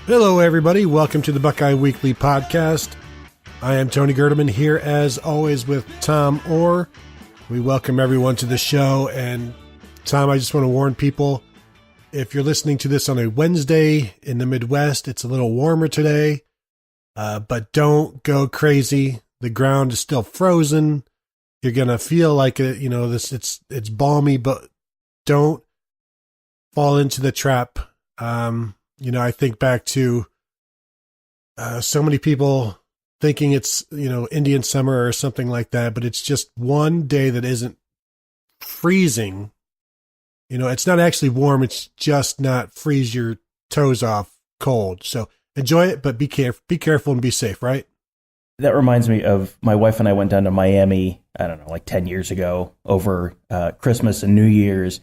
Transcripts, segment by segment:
Hello, everybody. Welcome to the Buckeye Weekly podcast. I am Tony Gerdeman here, as always, with Tom Orr. We welcome everyone to the show. And, Tom, I just want to warn people, if you're listening to this on a Wednesday in the Midwest, it's a little warmer today, but don't go crazy. The ground is still frozen. You're going to feel like it's balmy, but don't fall into the trap. I think back to so many people thinking it's, Indian summer or something like that, but it's just one day that isn't freezing. It's not actually warm. It's just not freeze your toes off cold. So enjoy it, but be careful and be safe, right? That reminds me of my wife and I went down to Miami, I don't know, like 10 years ago over Christmas and New Year's.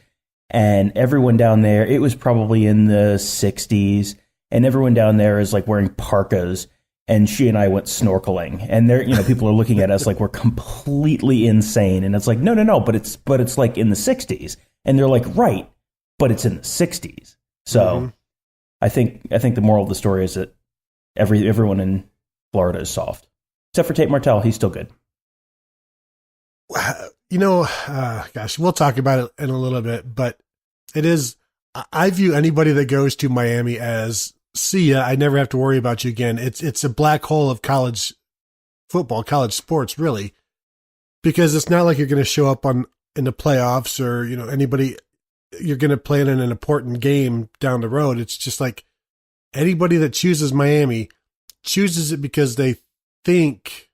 And everyone down there, it was probably in the 60s, and everyone down there is like wearing parkas. And she and I went snorkeling, and there, people are looking at us like we're completely insane. And it's like, no, but it's like in the 60s, and they're like, right, but it's in the 60s. So I think the moral of the story is that everyone in Florida is soft, except for Tate Martell. He's still good. Gosh, we'll talk about it in a little bit, but I view anybody that goes to Miami as, see ya, I never have to worry about you again. It's a black hole of college football, college sports, really, because it's not like you're going to show up in the playoffs or, anybody, you're going to play in an important game down the road. It's just like anybody that chooses Miami chooses it because they think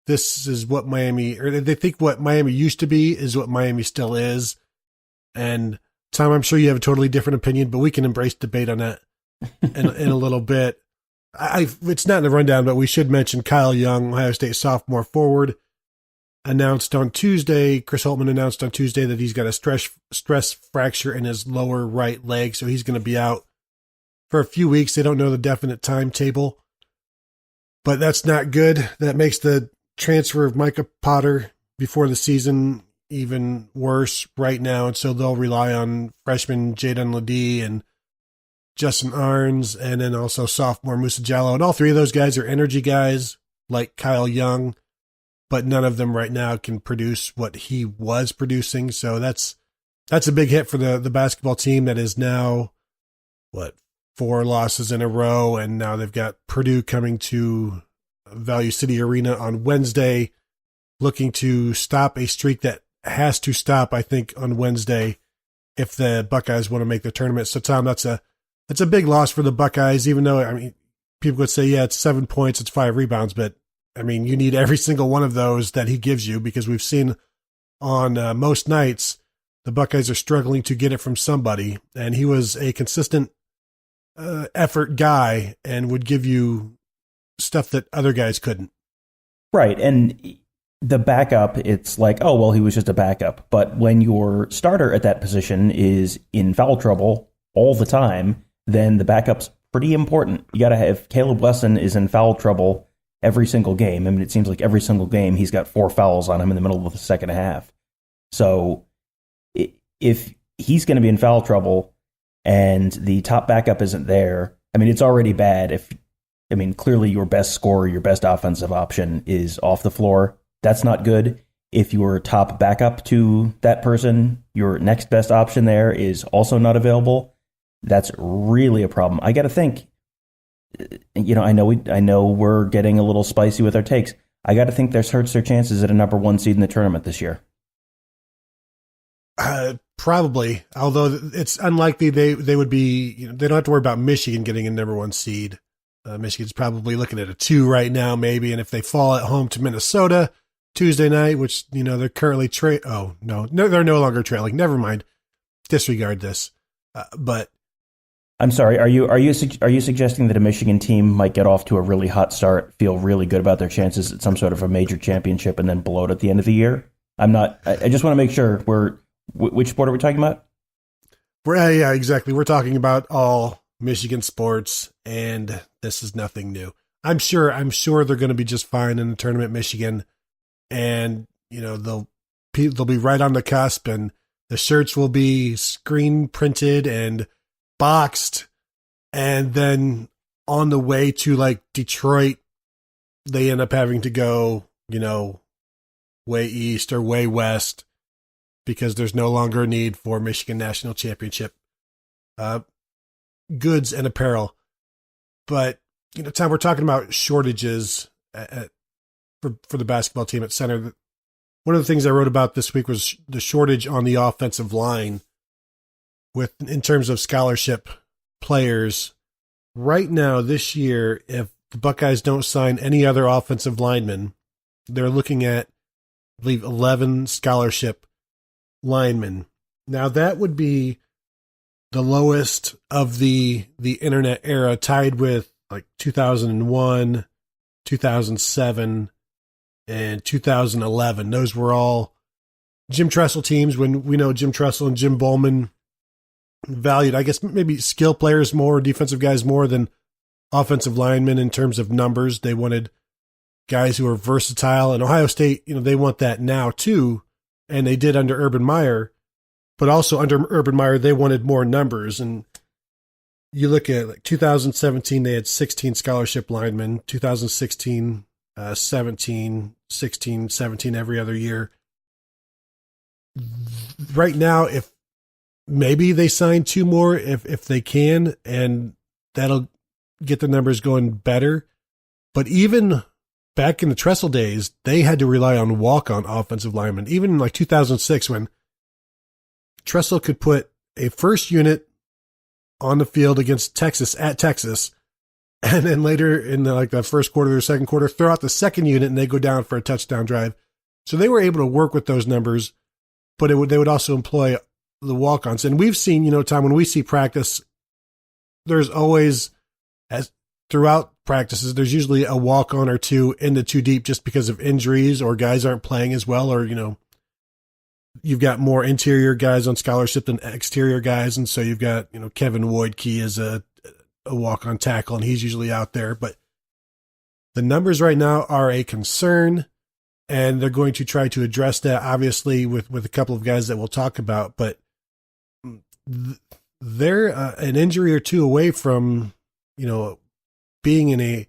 this is what Miami, or they think what Miami used to be is what Miami still is. And Tom, I'm sure you have a totally different opinion, but we can embrace debate on that in a little bit. It's not in the rundown, but we should mention Kyle Young, Ohio State sophomore forward, announced on Tuesday. Chris Holtmann announced on Tuesday that he's got a stress fracture in his lower right leg, so he's going to be out for a few weeks. They don't know the definite timetable, but that's not good. That makes the transfer of Micah Potter before the season even worse right now, and so they'll rely on freshman Jaden Ledee and Justin Arns, and then also sophomore Musa Jallow. And all three of those guys are energy guys like Kyle Young, but none of them right now can produce what he was producing. So that's a big hit for the basketball team that is now, 4 losses in a row, and now they've got Purdue coming to Value City Arena on Wednesday, looking to stop a streak that has to stop, I think, on Wednesday if the Buckeyes want to make the tournament. So, Tom, that's a big loss for the Buckeyes, even though, people would say, yeah, it's 7 points, it's 5 rebounds, but, you need every single one of those that he gives you, because we've seen on most nights the Buckeyes are struggling to get it from somebody, and he was a consistent effort guy and would give you stuff that other guys couldn't. Right, and the backup, it's like, oh, well, he was just a backup. But when your starter at that position is in foul trouble all the time, then the backup's pretty important. You got to have Caleb Wesson is in foul trouble every single game. It seems like every single game he's got 4 fouls on him in the middle of the second half. So if he's going to be in foul trouble and the top backup isn't there, it's already bad. Clearly your best scorer, your best offensive option is off the floor. That's not good. If your top backup to that person, your next best option there, is also not available, that's really a problem. I got to think, I know we're getting a little spicy with our takes. I got to think this hurts their chances at a number 1 seed in the tournament this year. Probably, although it's unlikely they would be, they don't have to worry about Michigan getting a number 1 seed. Michigan's probably looking at a 2 right now, maybe. And if they fall at home to Minnesota Tuesday night, which, they're currently they're no longer trailing. Never mind. Disregard this. But I'm sorry. Are you suggesting that a Michigan team might get off to a really hot start, feel really good about their chances at some sort of a major championship, and then blow it at the end of the year? I'm not. I just want to make sure which sport are we talking about? Yeah, exactly. We're talking about all Michigan sports, and this is nothing new. I'm sure they're going to be just fine in the tournament, Michigan, and they'll be right on the cusp, and the shirts will be screen printed and boxed, and then on the way to like Detroit, they end up having to go, way east or way west because there's no longer a need for Michigan National Championship goods and apparel. But, Tom, we're talking about shortages for the basketball team at center. One of the things I wrote about this week was the shortage on the offensive line in terms of scholarship players. Right now, this year, if the Buckeyes don't sign any other offensive linemen, they're looking at, I believe, 11 scholarship linemen. Now, that would be the lowest of the internet era, tied with like 2001, 2007, and 2011. Those were all Jim Tressel teams, when we know Jim Tressel and Jim Bowman valued, I guess, maybe skill players more, defensive guys more than offensive linemen in terms of numbers. They wanted guys who are versatile. And Ohio State, they want that now too. And they did under Urban Meyer. But also under Urban Meyer, they wanted more numbers. And you look at like 2017, they had 16 scholarship linemen. 2016, 17, 16, 17 every other year. Right now, if maybe they sign 2 more if they can, and that'll get the numbers going better. But even back in the Tressel days, they had to rely on walk-on offensive linemen. Even in like 2006, when Tressel could put a first unit on the field against Texas at Texas, and then later in the first quarter or second quarter, throw out the second unit and they go down for a touchdown drive. So they were able to work with those numbers, but they would also employ the walk-ons. And we've seen, Tom, when we see practice, there's always, as throughout practices, there's usually a walk-on or two in the 2 deep just because of injuries or guys aren't playing as well, or, you've got more interior guys on scholarship than exterior guys. And so you've got, Kevin Woidke as a walk-on tackle, and he's usually out there. But the numbers right now are a concern, and they're going to try to address that, obviously, with a couple of guys that we'll talk about. But they're an injury or two away from, being in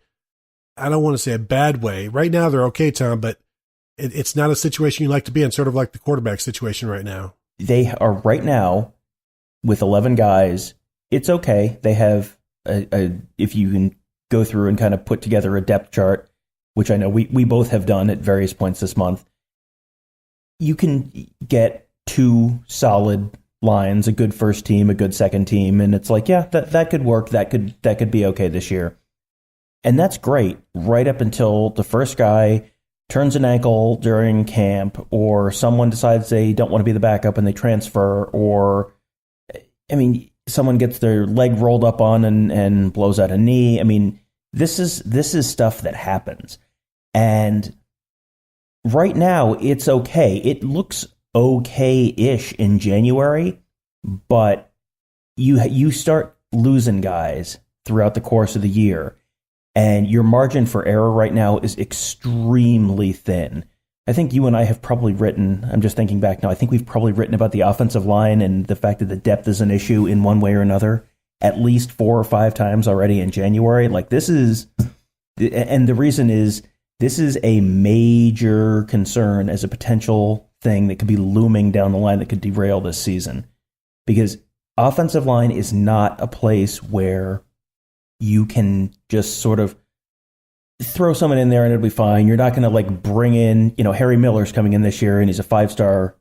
I don't want to say a bad way. Right now they're okay, Tom, but it's not a situation you like to be in, sort of like the quarterback situation right now. They are right now with 11 guys. It's okay. They have if you can go through and kind of put together a depth chart, which I know we both have done at various points this month, you can get 2 solid lines, a good first team, a good second team, and it's like, yeah, that could work. That could be okay this year. And that's great right up until the first guy turns an ankle during camp, or someone decides they don't want to be the backup and they transfer, or, someone gets their leg rolled up on and blows out a knee. This is stuff that happens. And right now it's okay. It looks okay-ish in January, but you start losing guys throughout the course of the year, and your margin for error right now is extremely thin. I think you and I have probably written, I'm just thinking back now, I think we've probably written about the offensive line and the fact that the depth is an issue in one way or another at least 4 or 5 times already in January. Like, this is, and the reason is, this is a major concern as a potential thing that could be looming down the line that could derail this season. Because offensive line is not a place where you can just sort of throw someone in there and it'll be fine. You're not going to bring in, Harry Miller's coming in this year and he's a 5-star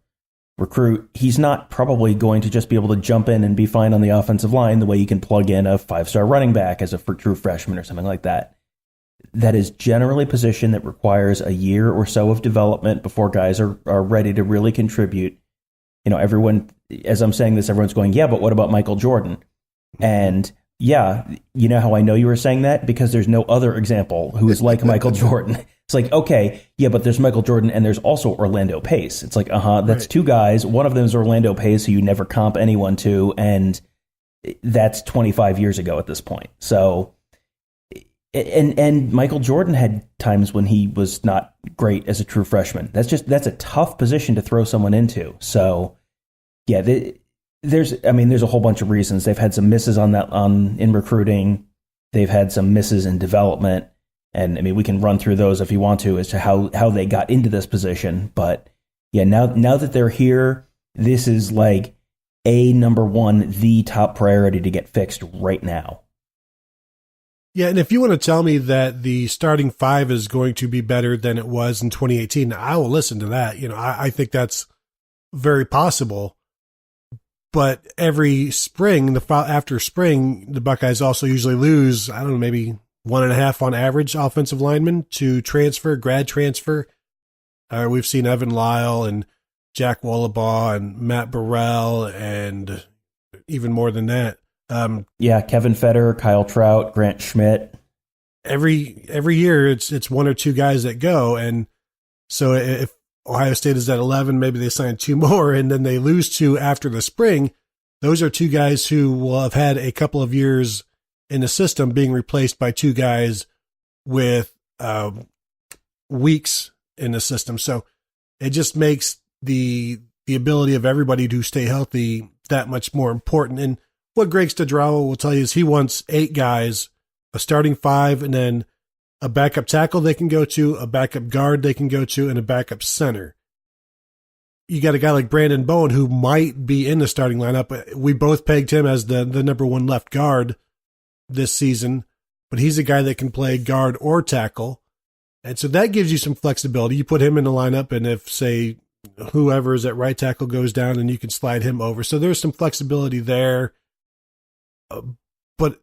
recruit. He's not probably going to just be able to jump in and be fine on the offensive line the way you can plug in a 5-star running back as a true freshman or something like that. That is generally a position that requires a year or so of development before guys are ready to really contribute. Everyone, as I'm saying this, everyone's going, yeah, but what about Michael Jordan? And yeah, you know how I know you were saying that? Because there's no other example who is like Michael Jordan. It's like, okay, yeah, but there's Michael Jordan and there's also Orlando Pace. It's like, that's right. 2 guys. One of them is Orlando Pace, who you never comp anyone to, and that's 25 years ago at this point. So, and Michael Jordan had times when he was not great as a true freshman. That's a tough position to throw someone into. So, yeah, there's a whole bunch of reasons. They've had some misses in recruiting. they've had some misses in development. And I mean, we can run through those if you want to as to how they got into this position. But yeah, now that they're here, this is like number one, the top priority to get fixed right now. Yeah, and if you want to tell me that the starting five is going to be better than it was in 2018, I will listen to that. I think that's very possible. But every spring, after spring, the Buckeyes also usually lose, I don't know, maybe 1.5 on average offensive linemen to grad transfer. We've seen Evan Lyle and Jack Wollabaugh and Matt Burrell and even more than that. Kevin Fetter, Kyle Trout, Grant Schmidt. Every year it's one or two guys that go. And so if Ohio State is at 11, maybe they sign 2 more and then they lose 2 after the spring. Those are 2 guys who will have had a couple of years in the system being replaced by 2 guys with weeks in the system. So it just makes the ability of everybody to stay healthy that much more important. And what Greg Studrawa will tell you is he wants 8 guys, a starting 5, and then a backup tackle they can go to, a backup guard they can go to, and a backup center. You got a guy like Brandon Bowen who might be in the starting lineup. We both pegged him as the number 1 left guard this season, but he's a guy that can play guard or tackle. And so that gives you some flexibility. You put him in the lineup, and if, say, whoever is at right tackle goes down, then you can slide him over. So there's some flexibility there. But,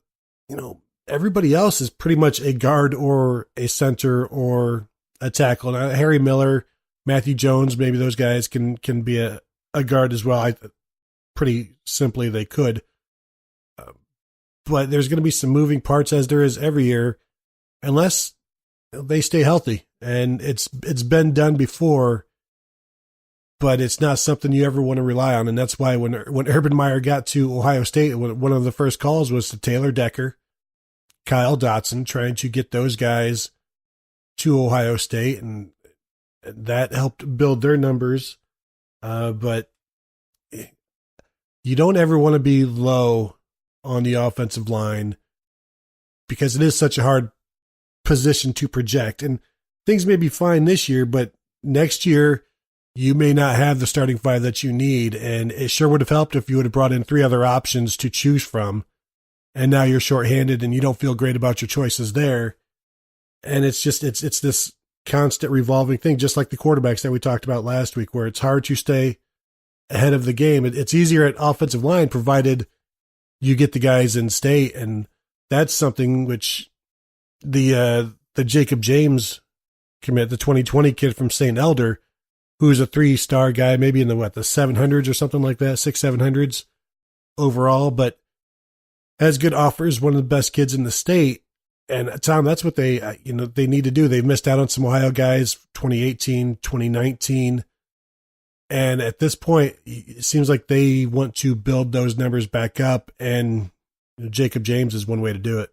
everybody else is pretty much a guard or a center or a tackle. Now, Harry Miller, Matthew Jones, maybe those guys can be a guard as well. Pretty simply, they could. But there's going to be some moving parts, as there is every year, unless they stay healthy. And it's been done before, but it's not something you ever want to rely on. And that's why when Urban Meyer got to Ohio State, one of the first calls was to Taylor Decker, Kyle Dotson, trying to get those guys to Ohio State, and that helped build their numbers. But you don't ever want to be low on the offensive line because it is such a hard position to project. And things may be fine this year, but next year you may not have the starting 5 that you need. And it sure would have helped if you would have brought in 3 other options to choose from. And now you're shorthanded and you don't feel great about your choices there. And it's just, it's this constant revolving thing, just like the quarterbacks that we talked about last week, where it's hard to stay ahead of the game. It's easier at offensive line, provided you get the guys in state. And that's something which the Jacob James commit, the 2020 kid from St. Elder, who's a 3-star guy, maybe in the 700s or something like that, 600-700s overall, but has good offers, one of the best kids in the state. And Tom, that's what they need to do. They've missed out on some Ohio guys, 2018, 2019. And at this point, it seems like they want to build those numbers back up, and Jacob James is one way to do it.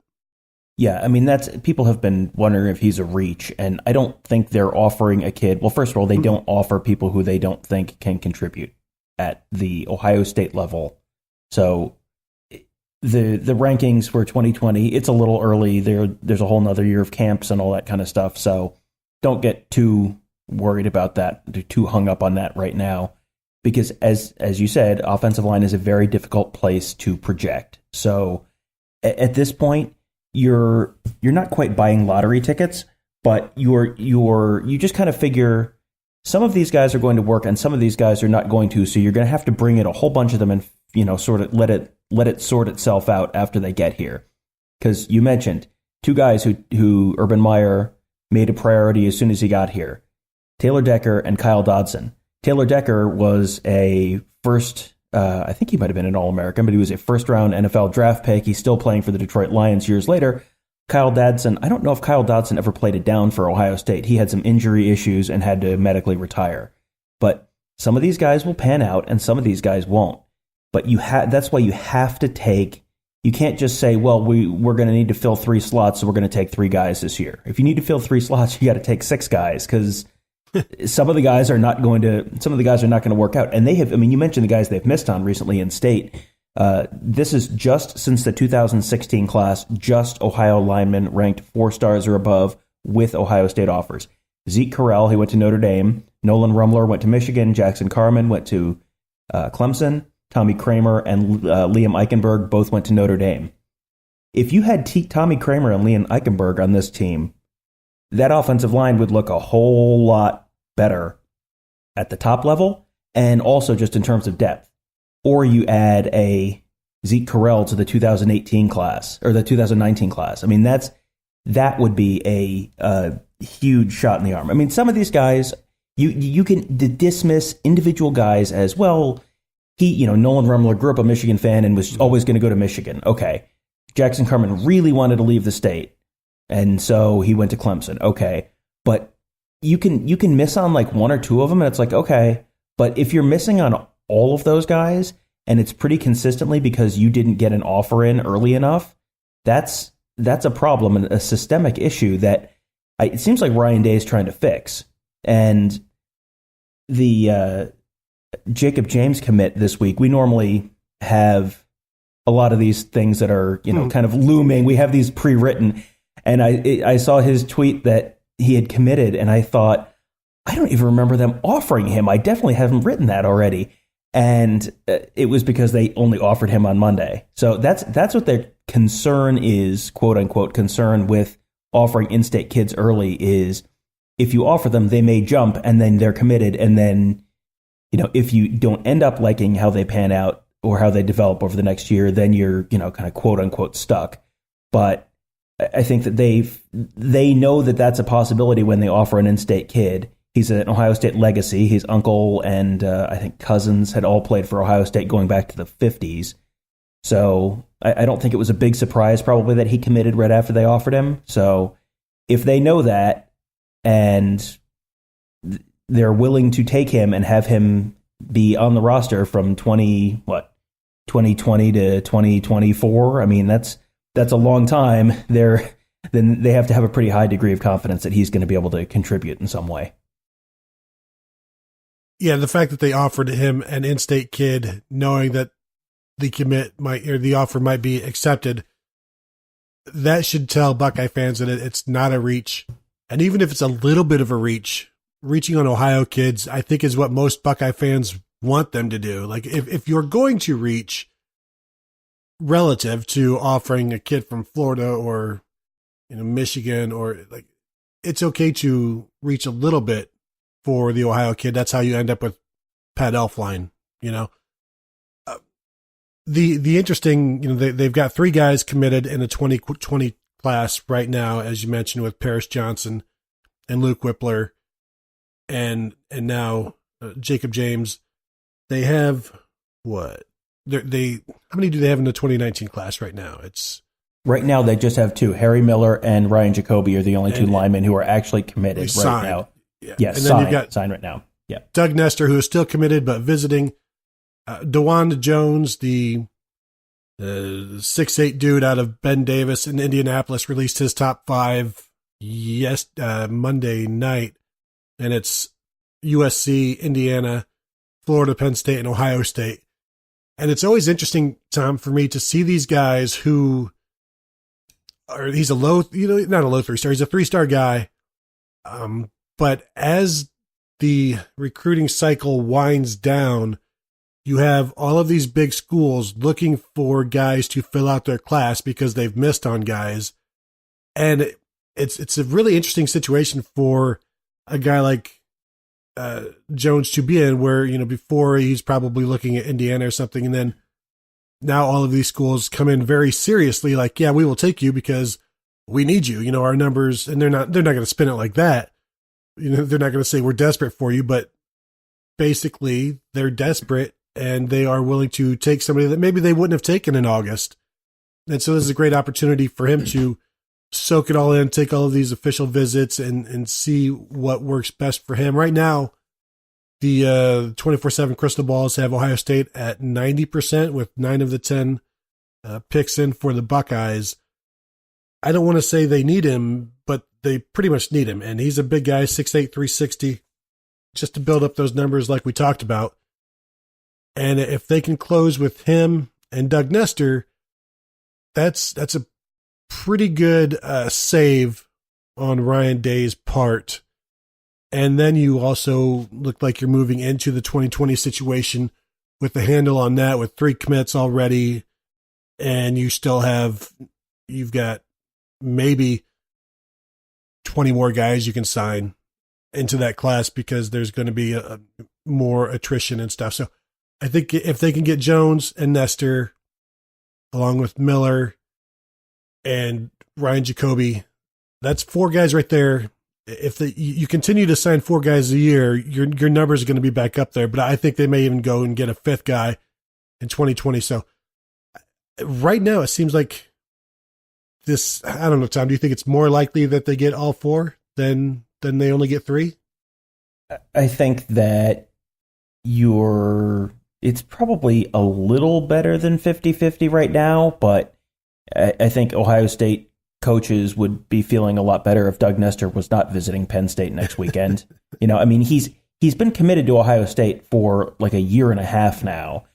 Yeah, I mean, people have been wondering if he's a reach, and I don't think they're offering a kid. Well, first of all, they don't offer people who they don't think can contribute at the Ohio State level. So the rankings for 2020, it's a little early. There's a whole nother year of camps and all that kind of stuff. So don't get too worried about that, too hung up on that right now, because as you said, offensive line is a very difficult place to project. So at this point, you're not quite buying lottery tickets, but you just kind of figure some of these guys are going to work and some of these guys are not going to. So you're going to have to bring in a whole bunch of them and sort of let it sort itself out after they get here. Because you mentioned 2 guys who Urban Meyer made a priority as soon as he got here: Taylor Decker and Kyle Dotson. Taylor Decker was a first. I think he might have been an All-American, but he was a first-round NFL draft pick. He's still playing for the Detroit Lions years later. Kyle Dotson, I don't know if Kyle Dotson ever played it down for Ohio State. He had some injury issues and had to medically retire. But some of these guys will pan out, and some of these guys won't. But that's why you have to take. You can't just say, well, we're going to need to fill 3 slots, so we're going to take 3 guys this year. If you need to fill 3 slots, you got to take 6 guys, because some of the guys are not going to work out. And they have, I mean, you mentioned the guys they've missed on recently in state. This is just since the 2016 class, just Ohio linemen ranked 4 stars or above with Ohio State offers. Zeke Correll, he went to Notre Dame. Nolan Rumler went to Michigan. Jackson Carman went to Clemson. Tommy Kramer and Liam Eichenberg both went to Notre Dame. If you had Tommy Kramer and Liam Eichenberg on this team, that offensive line would look a whole lot better at the top level and also just in terms of depth. Or you add a Zeke Correll to the 2018 class or the 2019 class. I mean, that would be a huge shot in the arm. I mean, some of these guys, you can dismiss individual guys as, well, Nolan Rumler grew up a Michigan fan and was always going to go to Michigan. Okay. Jackson Carman really wanted to leave the state, and so he went to Clemson. Okay. But you can miss on like one or two of them, and it's like, okay. But if you're missing on all of those guys, and it's pretty consistently because you didn't get an offer in early enough, that's a problem and a systemic issue that it seems like Ryan Day is trying to fix. And the Jacob James commit this week, we normally have a lot of these things that are, kind of looming. We have these pre-written, and I saw his tweet that he had committed, and I thought, I don't even remember them offering him. I definitely haven't written that already. And it was because they only offered him on Monday. So that's what their concern is, quote unquote, concern with offering in-state kids early is if you offer them, they may jump and then they're committed. And then, if you don't end up liking how they pan out or how they develop over the next year, then you're, kind of quote unquote stuck. But I think that they know that that's a possibility when they offer an in-state kid. He's an Ohio State legacy. His uncle and I think cousins had all played for Ohio State going back to the 50s. So I don't think it was a big surprise probably that he committed right after they offered him. So if they know that and they're willing to take him and have him be on the roster from 2020 to 2024, I mean, that's a long time. Then they have to have a pretty high degree of confidence that he's going to be able to contribute in some way. Yeah, the fact that they offered him an in-state kid, knowing that the offer might be accepted, that should tell Buckeye fans that it's not a reach. And even if it's a little bit of a reach, reaching on Ohio kids, I think is what most Buckeye fans want them to do. Like if you're going to reach relative to offering a kid from Florida or Michigan, or like, it's okay to reach a little bit for the Ohio kid. That's how you end up with Pat Elflein, The interesting, they've got 3 guys committed in the 2020 class right now, as you mentioned, with Paris Johnson and Luke Whippler and now Jacob James. They have what? How many do they have in the 2019 class right now? Right now they just have 2. Harry Miller and Ryan Jacoby are the only 2 linemen who are actually committed right now. Yeah. Yes, and then you've got signed right now. Yeah. Doug Nestor, who is still committed but visiting. DeWanda Jones, the 6'8" dude out of Ben Davis in Indianapolis, released his top 5 Monday night, and it's USC, Indiana, Florida, Penn State, and Ohio State. And it's always interesting, Tom, for me to see these guys who are, he's a low, not a low 3-star, he's a 3-star guy. But as the recruiting cycle winds down, you have all of these big schools looking for guys to fill out their class because they've missed on guys. And it's a really interesting situation for a guy like Jones to be in, where, before he's probably looking at Indiana or something. And then now all of these schools come in very seriously, like, yeah, we will take you because we need you, our numbers. And they're not going to spin it like that. They're not going to say we're desperate for you, but basically they're desperate and they are willing to take somebody that maybe they wouldn't have taken in August. And so this is a great opportunity for him to soak it all in, take all of these official visits and see what works best for him. Right now, the 24/7 crystal balls have Ohio State at 90% with 9 of the 10 picks in for the Buckeyes. I don't want to say they need him, but they pretty much need him. And he's a big guy, 6'8", 360, just to build up those numbers like we talked about. And if they can close with him And Doug Nestor, that's a pretty good save on Ryan Day's part. And then you also look like you're moving into the 2020 situation with the handle on that, with 3 commits already. And you've got maybe 20 more guys you can sign into that class because there's going to be a more attrition and stuff. So I think if they can get Jones and Nestor along with Miller and Ryan Jacoby, that's 4 guys right there. If you continue to sign 4 guys a year, your numbers are going to be back up there. But I think they may even go and get a 5th guy in 2020. So right now it seems like this. I don't know, Tom. Do you think it's more likely that they get all 4 than they only get 3? I think that it's probably a little better than 50-50 right now, but I think Ohio State coaches would be feeling a lot better if Doug Nestor was not visiting Penn State next weekend. I mean, he's been committed to Ohio State for like a year and a half now,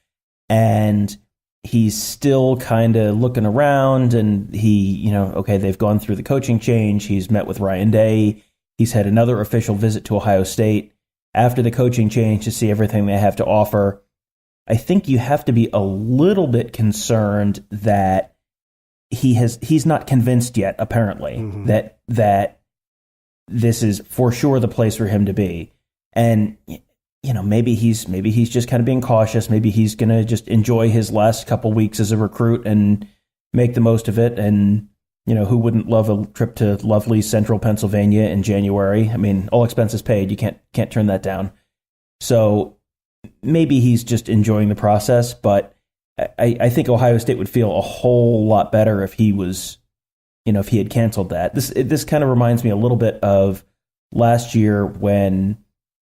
and he's still kind of looking around, and okay, they've gone through the coaching change. He's met with Ryan Day. He's had another official visit to Ohio State after the coaching change to see everything they have to offer. I think you have to be a little bit concerned that he's not convinced yet, apparently, that this is for sure the place for him to be. And maybe he's just kind of being cautious. Maybe he's going to just enjoy his last couple weeks as a recruit and make the most of it. And who wouldn't love a trip to lovely central Pennsylvania in January? I mean, all expenses paid. You can't turn that down. So maybe he's just enjoying the process, but I think Ohio State would feel a whole lot better if he was, if he had canceled that. This kind of reminds me a little bit of last year when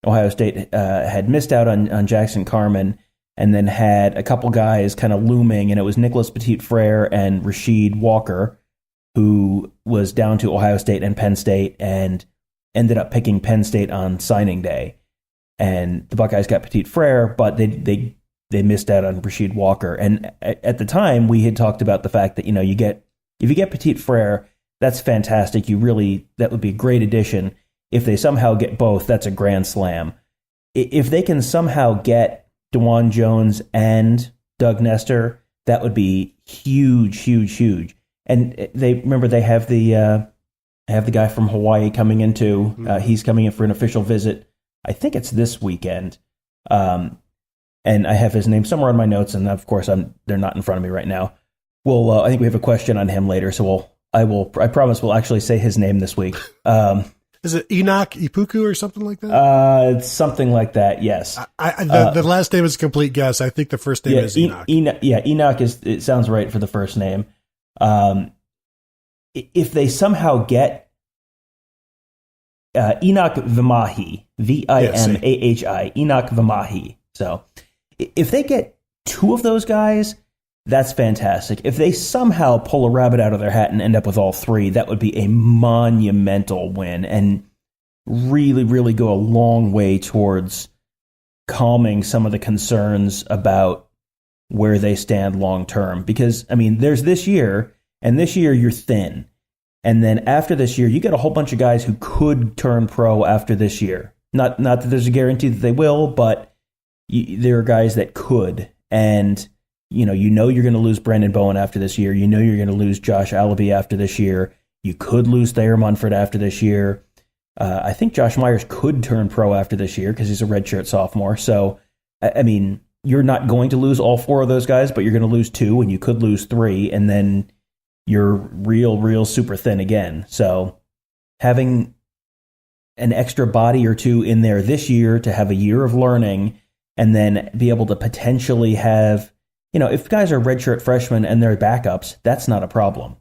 Ohio State had missed out on Jackson Carman and then had a couple guys kind of looming, and it was Nicholas Petit-Frere and Rasheed Walker, who was down to Ohio State and Penn State and ended up picking Penn State on signing day. And the Buckeyes got Petit-Frere, but they missed out on Rasheed Walker. And at the time, we had talked about the fact that, if you get Petit-Frere, that's fantastic. That would be a great addition. If they somehow get both, that's a grand slam. If they can somehow get DeJuan Jones and Doug Nestor, that would be huge, huge, huge. And they have the guy from Hawaii coming into. He's coming in for an official visit. I think it's this weekend. And I have his name somewhere on my notes, and of course they're not in front of me right now. I think we have a question on him later, so I promise we'll actually say his name this week. Is it Enoch Ipuku or something like that? It's something like that, yes. The last name is a complete guess. I think the first name is Enoch. Enoch it sounds right for the first name. If they somehow get Enoch Vimahi, Vimahi, Enoch Vimahi. So if they get 2 of those guys, that's fantastic. If they somehow pull a rabbit out of their hat and end up with all 3, that would be a monumental win and really, really go a long way towards calming some of the concerns about where they stand long term. Because, I mean, there's this year, and this year you're thin. And then after this year, you get a whole bunch of guys who could turn pro after this year. Not that there's a guarantee that they will, but there are guys that could. And you're going to lose Brandon Bowen after this year. You're going to lose Josh Allaby after this year. You could lose Thayer Munford after this year. I think Josh Myers could turn pro after this year because he's a redshirt sophomore. So, I mean, you're not going to lose all 4 of those guys, but you're going to lose 2, and you could lose 3, and then you're real super thin again. So having an extra body or 2 in there this year to have a year of learning and then be able to potentially have, if guys are redshirt freshmen and they're backups, that's not a problem.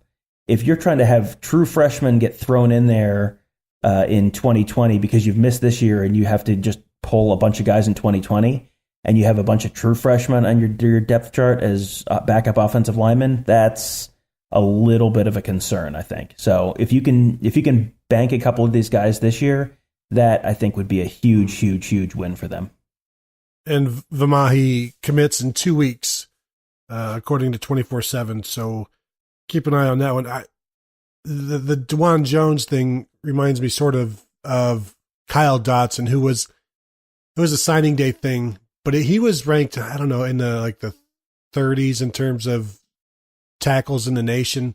If you're trying to have true freshmen get thrown in there in 2020 because you've missed this year and you have to just pull a bunch of guys in 2020 and you have a bunch of true freshmen on your depth chart as backup offensive linemen, that's a little bit of a concern, I think. So if you can bank a couple of these guys this year, that I think would be a huge, huge, huge win for them. And Vimahi commits in 2 weeks. according to 24/7. So keep an eye on that one. The DeJuan Jones thing reminds me sort of Kyle Dotson, it was a signing day thing, but he was ranked, I don't know, in the 30s in terms of tackles in the nation.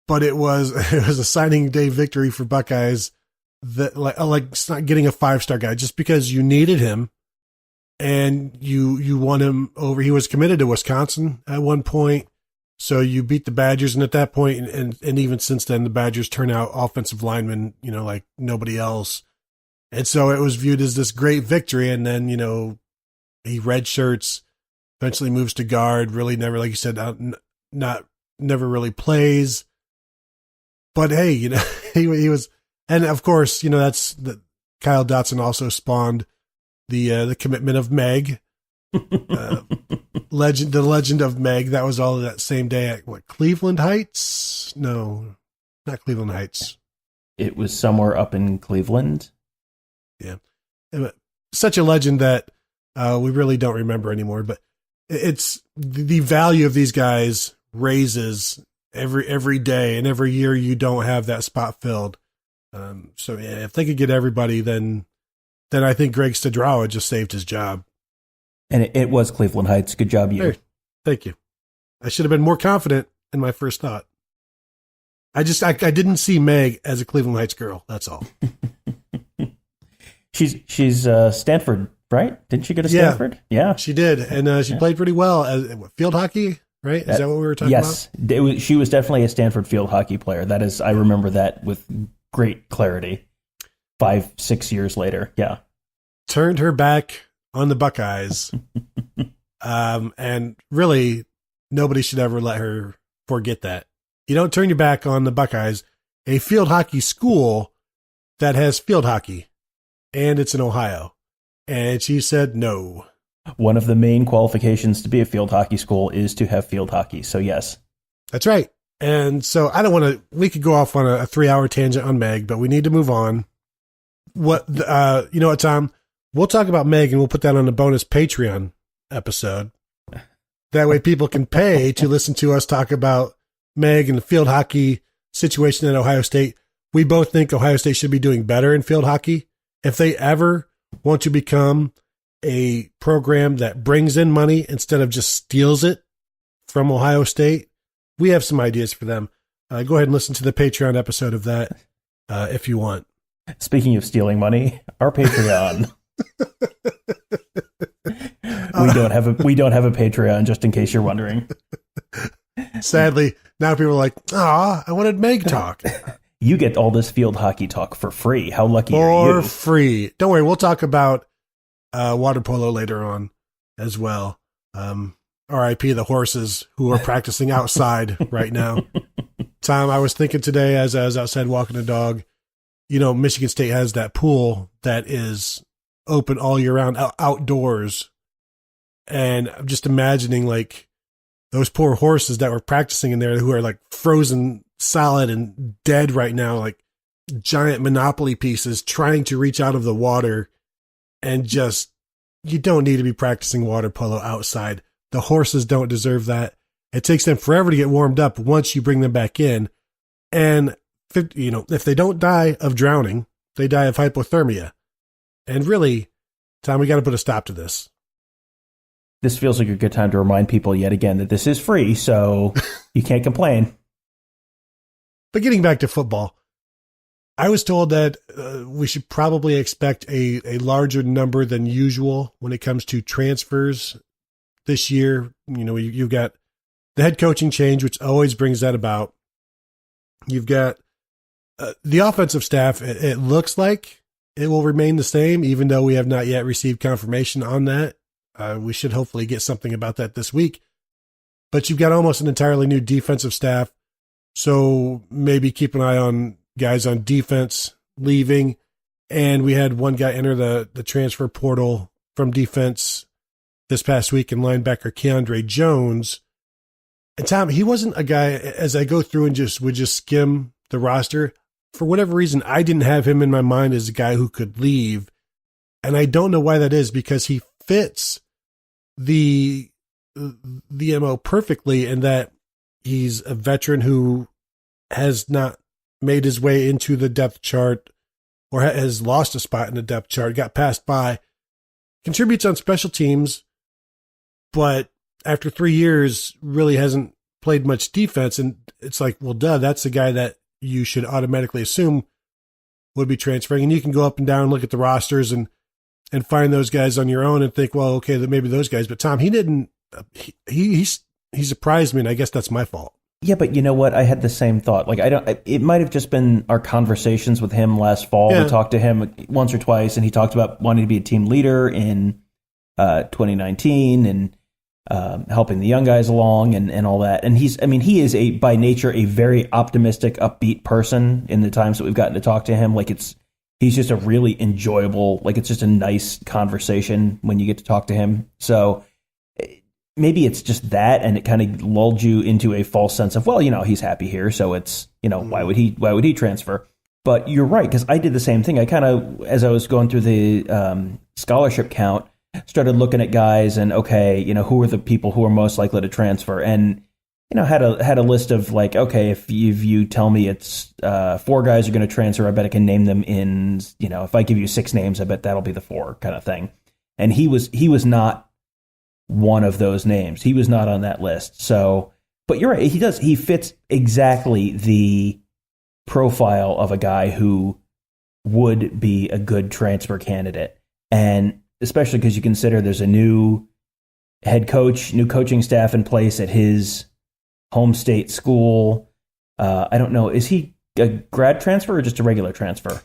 But it was a signing day victory for Buckeyes, that like it's not getting a 5-star guy just because you needed him and you won him over. He was committed to Wisconsin at one point. So you beat the Badgers, and at that point, and even since then, the Badgers turn out offensive linemen, like nobody else. And so it was viewed as this great victory. And then, he redshirts, eventually moves to guard, really never, like you said, never really plays. But hey, he was, and of course, that's Kyle Dotson also spawned the commitment of Meg. The legend of Meg. That was all that same day at Cleveland Heights? No, not Cleveland Heights. It was somewhere up in Cleveland. Yeah, such a legend that we really don't remember anymore. But it's the value of these guys raises every day, and every year you don't have that spot filled. So yeah, if they could get everybody, then I think Greg Stadrawa just saved his job. And it was Cleveland Heights. Good job, you. Hey, thank you. I should have been more confident in my first thought. I didn't see Meg as a Cleveland Heights girl. That's all. She's Stanford, right? Didn't she go to Stanford? Yeah, she did, and she played pretty well as field hockey. Right? Is that what we were talking about? Yes, she was definitely a Stanford field hockey player. That is, I remember that with great clarity. 5-6 years later, yeah, turned her back on the Buckeyes, and really, nobody should ever let her forget that. You don't turn your back on the Buckeyes, a field hockey school that has field hockey, and it's in Ohio. And she said no. One of the main qualifications to be a field hockey school is to have field hockey. So yes, that's right. And so I don't want to. We could go off on a 3-hour tangent on Meg, but we need to move on. What you know what, Tom? We'll talk about Meg, and we'll put that on a bonus Patreon episode. That way people can pay to listen to us talk about Meg and the field hockey situation at Ohio State. We both think Ohio State should be doing better in field hockey. If they ever want to become a program that brings in money instead of just steals it from Ohio State, we have some ideas for them. Go ahead and listen to the Patreon episode of that if you want. Speaking of stealing money, our Patreon. We don't have a Patreon, just in case you're wondering. Sadly, now people are like, "Ah, I wanted Meg talk." You get all this field hockey talk for free. How lucky are you? For free. Don't worry, we'll talk about water polo later on as well. RIP the horses who are practicing outside right now. Tom, I was thinking today as I was outside walking the dog, Michigan State has that pool that is open all year round outdoors. And I'm just imagining like those poor horses that were practicing in there who are like frozen solid and dead right now, like giant Monopoly pieces trying to reach out of the water, and just, you don't need to be practicing water polo outside. The horses don't deserve that. It takes them forever to get warmed up once you bring them back in. And, if they don't die of drowning, they die of hypothermia. And really, Tom, we got to put a stop to this. This feels like a good time to remind people yet again that this is free, so you can't complain. But getting back to football, I was told that we should probably expect a larger number than usual when it comes to transfers this year. You've got the head coaching change, which always brings that about. You've got the offensive staff. It looks like it will remain the same, even though we have not yet received confirmation on that. We should hopefully get something about that this week. But you've got almost an entirely new defensive staff. So maybe keep an eye on guys on defense leaving. And we had one guy enter the transfer portal from defense this past week, in linebacker Keandre Jones. And Tom, he wasn't a guy, as I go through and would just skim the roster, for whatever reason, I didn't have him in my mind as a guy who could leave. And I don't know why that is, because he fits the the MO perfectly in that he's a veteran who has not made his way into the depth chart or has lost a spot in the depth chart, got passed by, contributes on special teams, but after 3 years really hasn't played much defense. And it's like, well, duh, that's the guy that you should automatically assume would be transferring. And you can go up and down, look at the rosters and find those guys on your own and think, well, okay, that maybe those guys. But Tom, he didn't, he surprised me, and I guess that's my fault. Yeah, but you know what? I had the same thought. Like, it might have just been our conversations with him last fall. Yeah. We talked to him once or twice, and he talked about wanting to be a team leader in 2019 and helping the young guys along and all that. And he is by nature a very optimistic, upbeat person in the times that we've gotten to talk to him. Like, he's just a really enjoyable, like, it's just a nice conversation when you get to talk to him. So maybe it's just that, and it kind of lulled you into a false sense of, well, he's happy here, so it's, why would he transfer? But you're right, because I did the same thing. I kind of, as I was going through the scholarship count, started looking at guys and, okay, who are the people who are most likely to transfer? And, had a list of, like, okay, if you tell me it's 4 guys are going to transfer, I bet I can name them in, if I give you 6 names, I bet that'll be the 4 kind of thing. And he was not one of those names. He was not on that list. So, but you're right. He fits exactly the profile of a guy who would be a good transfer candidate. And especially because you consider there's a new head coach, new coaching staff in place at his home state school. I don't know. Is he a grad transfer or just a regular transfer?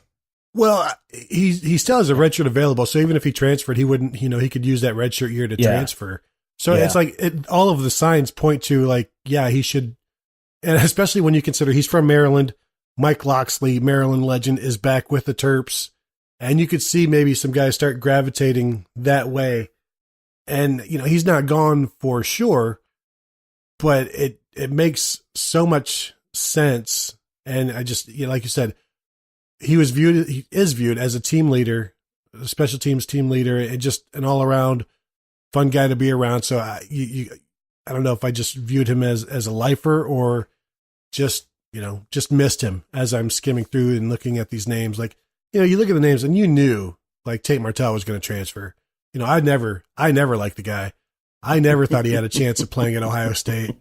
Well, he still has a red shirt available, so even if he transferred, he wouldn't, he could use that red shirt year to transfer. So it's like all of the signs point to, like, yeah, he should, and especially when you consider he's from Maryland. Mike Loxley, Maryland legend, is back with the Terps, and you could see maybe some guys start gravitating that way. And he's not gone for sure, but it makes so much sense. And I just, like you said, he is viewed as a team leader, a special teams team leader, and just an all around fun guy to be around. So I don't know if I just viewed him as a lifer or just missed him as I'm skimming through and looking at these names. Like, you look at the names and you knew, like, Tate Martell was going to transfer. I never liked the guy. I never thought he had a chance of playing at Ohio State.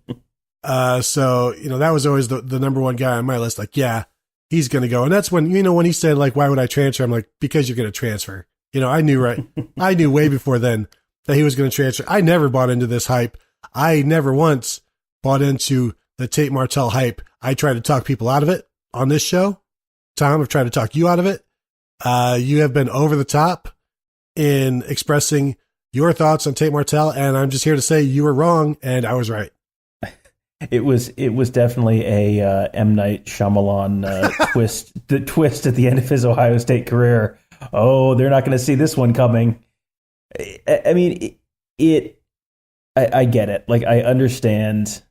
So that was always the number one guy on my list. Like, yeah, he's going to go. And that's when, when he said, like, why would I transfer? I'm like, because you're going to transfer. I knew way before then that he was going to transfer. I never bought into this hype. I never once bought into the Tate Martell hype. I tried to talk people out of it on this show. Tom, I've tried to talk you out of it. You have been over the top in expressing your thoughts on Tate Martell, and I'm just here to say you were wrong and I was right. It was definitely a M. Night Shyamalan twist. The twist at the end of his Ohio State career. Oh, they're not going to see this one coming. I mean, I get it. Like, I understand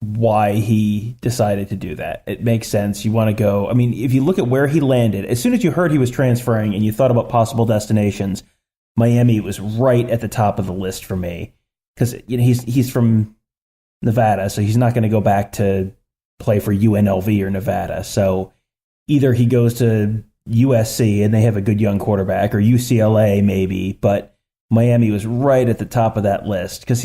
why he decided to do that. It makes sense. You want to go. I mean, if you look at where he landed, as soon as you heard he was transferring and you thought about possible destinations, Miami was right at the top of the list for me because he's from Nevada, so he's not going to go back to play for UNLV or Nevada. So either he goes to USC and they have a good young quarterback, or UCLA maybe, but Miami was right at the top of that list because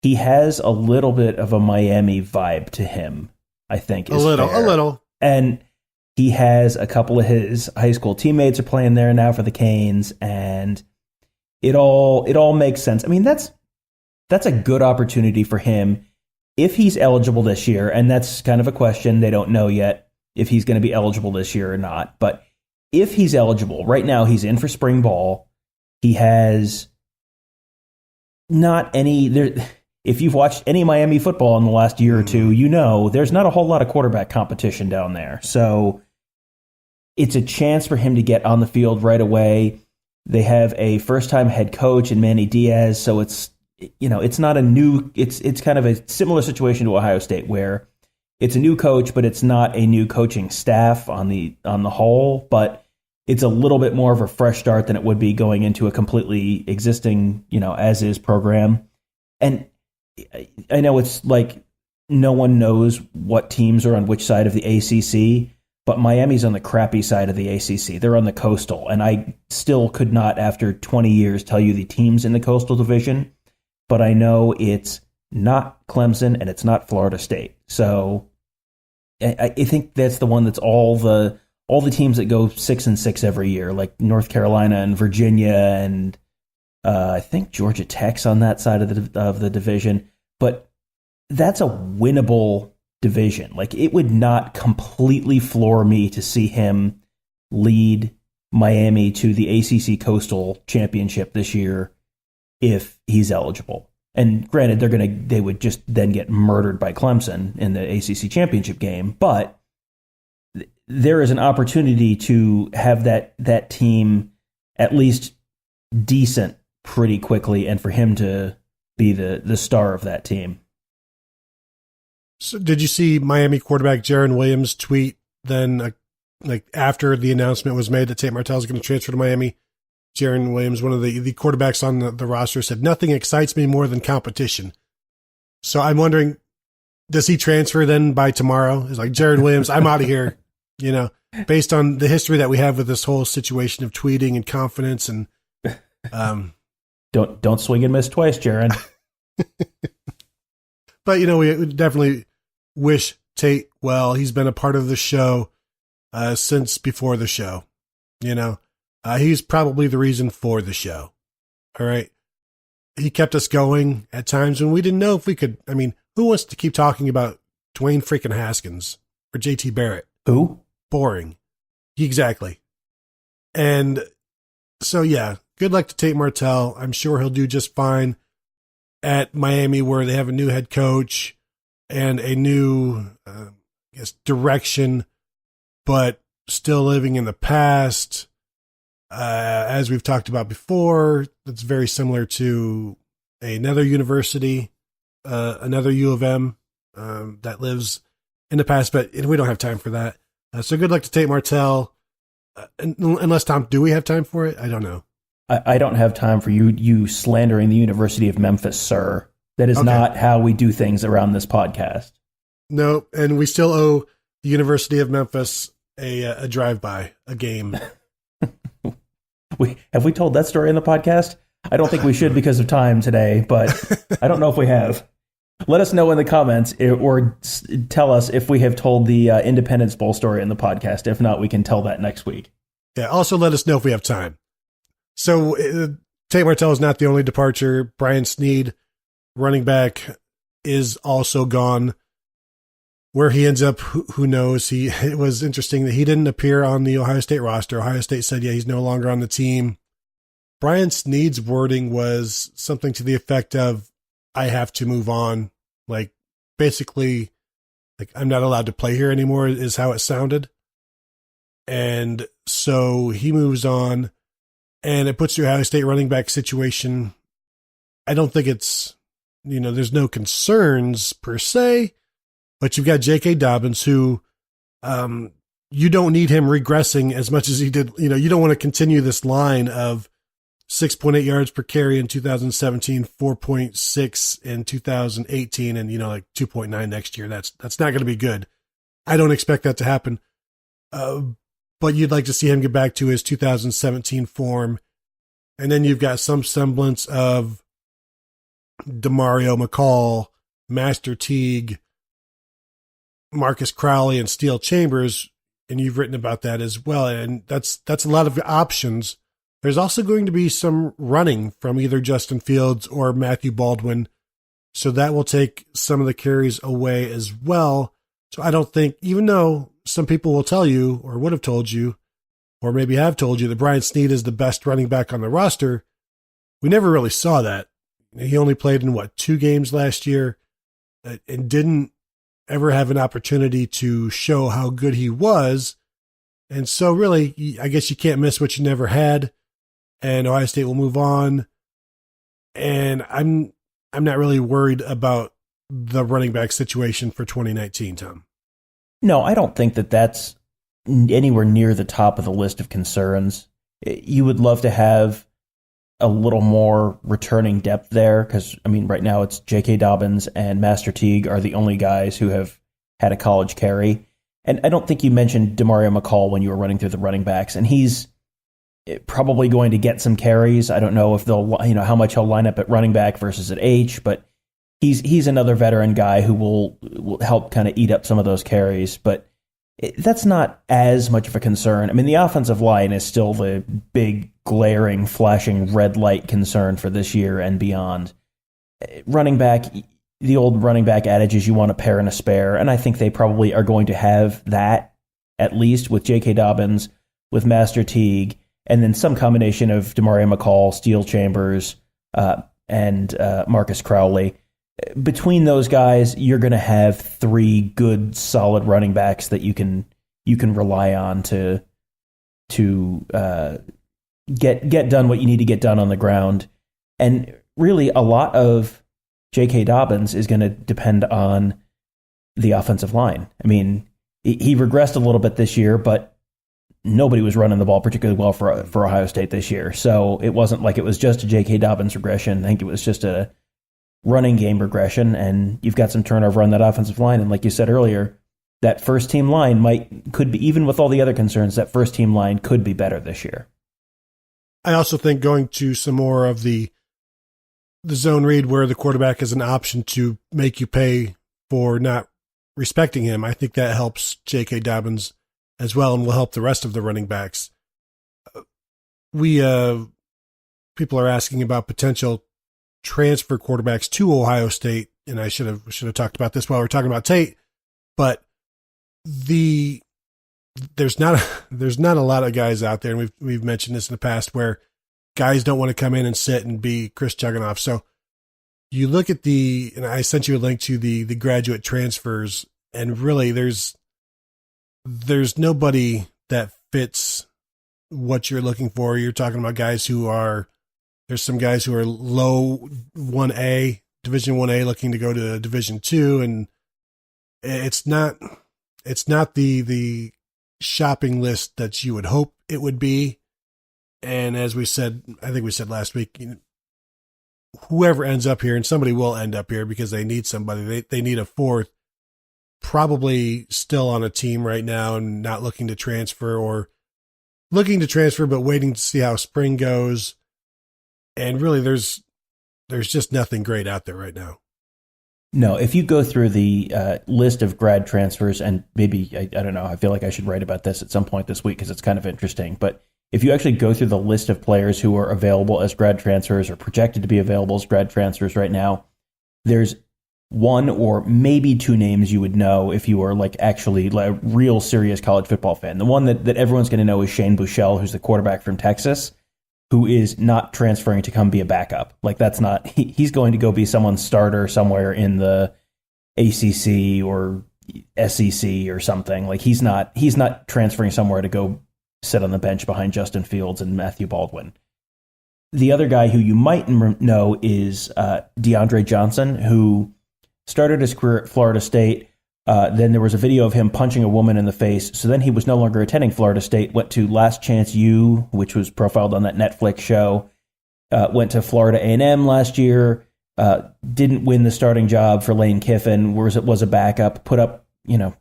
he has a little bit of a Miami vibe to him, I think. A little. And he has a couple of his high school teammates are playing there now for the Canes, and it all makes sense. I mean, that's a good opportunity for him if he's eligible this year, and that's kind of a question. They don't know yet if he's going to be eligible this year or not. But if he's eligible, right now he's in for spring ball. He has not any there. If you've watched any Miami football in the last year or two, there's not a whole lot of quarterback competition down there. So it's a chance for him to get on the field right away. They have a first-time head coach in Manny Diaz, so it's not a new. It's kind of a similar situation to Ohio State where it's a new coach, but it's not a new coaching staff on the whole. But it's a little bit more of a fresh start than it would be going into a completely existing, as is program. And I know it's like no one knows what teams are on which side of the ACC, but Miami's on the crappy side of the ACC. They're on the Coastal, and I still could not, after 20 years, tell you the teams in the Coastal Division, but I know it's not Clemson and it's not Florida State. So I think that's the one that's all the teams that go 6-6 every year, like North Carolina and Virginia, and I think Georgia Tech's on that side of the division. But that's a winnable division. Like, it would not completely floor me to see him lead Miami to the ACC Coastal Championship this year if he's eligible. And granted, they would just then get murdered by Clemson in the ACC Championship game, but there is an opportunity to have that team at least decent pretty quickly, and for him to be the star of that team. So did you see Miami quarterback Jaron Williams tweet then, like after the announcement was made that Tate Martell is going to transfer to Miami? Jaron Williams, one of the quarterbacks on the roster, said, "Nothing excites me more than competition." So I'm wondering, does he transfer then by tomorrow? It's like, Jaron Williams, I'm out of here. You know, based on the history that we have with this whole situation of tweeting and confidence, and don't swing and miss twice, Jaron. But, you know, we definitely wish Tate well. He's been a part of the show since before the show. You know, he's probably the reason for the show. All right. He kept us going at times when we didn't know if we could. I mean, who wants to keep talking about Dwayne freaking Haskins or JT Barrett? Who? Boring. Exactly. And so, yeah, good luck to Tate Martell. I'm sure he'll do just fine at Miami, where they have a new head coach and a new, direction, but still living in the past. As we've talked about before, it's very similar to another university, another U of M that lives in the past, but we don't have time for that. So good luck to Tate Martell. Unless, Tom, do we have time for it? I don't know. I don't have time for you slandering the University of Memphis, sir. That is not how we do things around this podcast. No, and we still owe the University of Memphis a drive-by, a game. Have we told that story in the podcast? I don't think we should because of time today, but I don't know if we have. Let us know in the comments, or tell us if we have told the Independence Bowl story in the podcast. If not, we can tell that next week. Yeah, also let us know if we have time. So Tate Martell is not the only departure. Brian Snead, running back, is also gone. Where he ends up, who knows? It was interesting that he didn't appear on the Ohio State roster. Ohio State said, yeah, he's no longer on the team. Brian Snead's wording was something to the effect of, I have to move on. Like, basically, like, I'm not allowed to play here anymore is how it sounded. And so he moves on, and it puts the Ohio State running back situation. I don't think it's, there's no concerns per se, but you've got J.K. Dobbins, who you don't need him regressing as much as he did. You don't want to continue this line of 6.8 yards per carry in 2017, 4.6 in 2018, and, like 2.9 next year. That's not going to be good. I don't expect that to happen. But you'd like to see him get back to his 2017 form. And then you've got some semblance of DeMario McCall, Master Teague, Marcus Crowley, and Steele Chambers. And you've written about that as well. And that's a lot of options. There's also going to be some running from either Justin Fields or Matthew Baldwin. So that will take some of the carries away as well. So I don't think, even though some people will tell you, or would have told you, or maybe have told you, that Brian Snead is the best running back on the roster, we never really saw that. He only played in, 2 games last year, and didn't ever have an opportunity to show how good he was. And so really, I guess you can't miss what you never had. And Ohio State will move on. And I'm not really worried about the running back situation for 2019, Tom. No, I don't think that that's anywhere near the top of the list of concerns. You would love to have a little more returning depth there because, I mean, right now it's J.K. Dobbins and Master Teague are the only guys who have had a college carry. And I don't think you mentioned Demario McCall when you were running through the running backs, and he's probably going to get some carries. I don't know if how much he'll line up at running back versus at H, but he's another veteran guy who will help kind of eat up some of those carries. But that's not as much of a concern. I mean, the offensive line is still the big, glaring, flashing red light concern for this year and beyond. Running back, the old running back adage is you want a pair and a spare, and I think they probably are going to have that, at least with J.K. Dobbins, with Master Teague, and then some combination of Demario McCall, Steel Chambers, and Marcus Crowley. Between those guys, you're going to have three good, solid running backs that you can rely on to get done what you need to get done on the ground. And really, a lot of J.K. Dobbins is going to depend on the offensive line. I mean, he regressed a little bit this year, but nobody was running the ball particularly well for Ohio State this year. So it wasn't like it was just a J.K. Dobbins regression. I think it was just a running game regression, and you've got some turnover on that offensive line. And like you said earlier, that first team line could be, even with all the other concerns, that first team line could be better this year. I also think going to some more of the zone read where the quarterback is an option to make you pay for not respecting him, I think that helps J.K. Dobbins as well and will help the rest of the running backs. People are asking about potential transfer quarterbacks to Ohio State, and I should have talked about this while we were talking about Tate, but there's not a lot of guys out there, and we've mentioned this in the past, where guys don't want to come in and sit and be Chris Chugginoff. So you look at and I sent you a link to the graduate transfers, and really there's nobody that fits what you're looking for. You're talking about guys there's some guys who are low 1A, Division 1A, looking to go to Division 2, and it's not the shopping list that you would hope it would be. And as we said, I think we said last week, whoever ends up here, and somebody will end up here because they need somebody. They need a fourth, probably still on a team right now and not looking to transfer, or looking to transfer but waiting to see how spring goes. And really, there's just nothing great out there right now. No, if you go through the list of grad transfers, and maybe, I don't know, I feel like I should write about this at some point this week because it's kind of interesting, but if you actually go through the list of players who are available as grad transfers or projected to be available as grad transfers right now, there's one or maybe two names you would know if you are actually a real serious college football fan. The one that everyone's going to know is Shane Buechele, who's the quarterback from Texas, who is not transferring to come be a backup. He's going to go be someone's starter somewhere in the ACC or SEC or something. He's not transferring somewhere to go sit on the bench behind Justin Fields and Matthew Baldwin. The other guy who you might know is DeAndre Johnson, who started his career at Florida State. Then there was a video of him punching a woman in the face. So then he was no longer attending Florida State, went to Last Chance U, which was profiled on that Netflix show, went to Florida A&M last year, didn't win the starting job for Lane Kiffin, was a backup, put up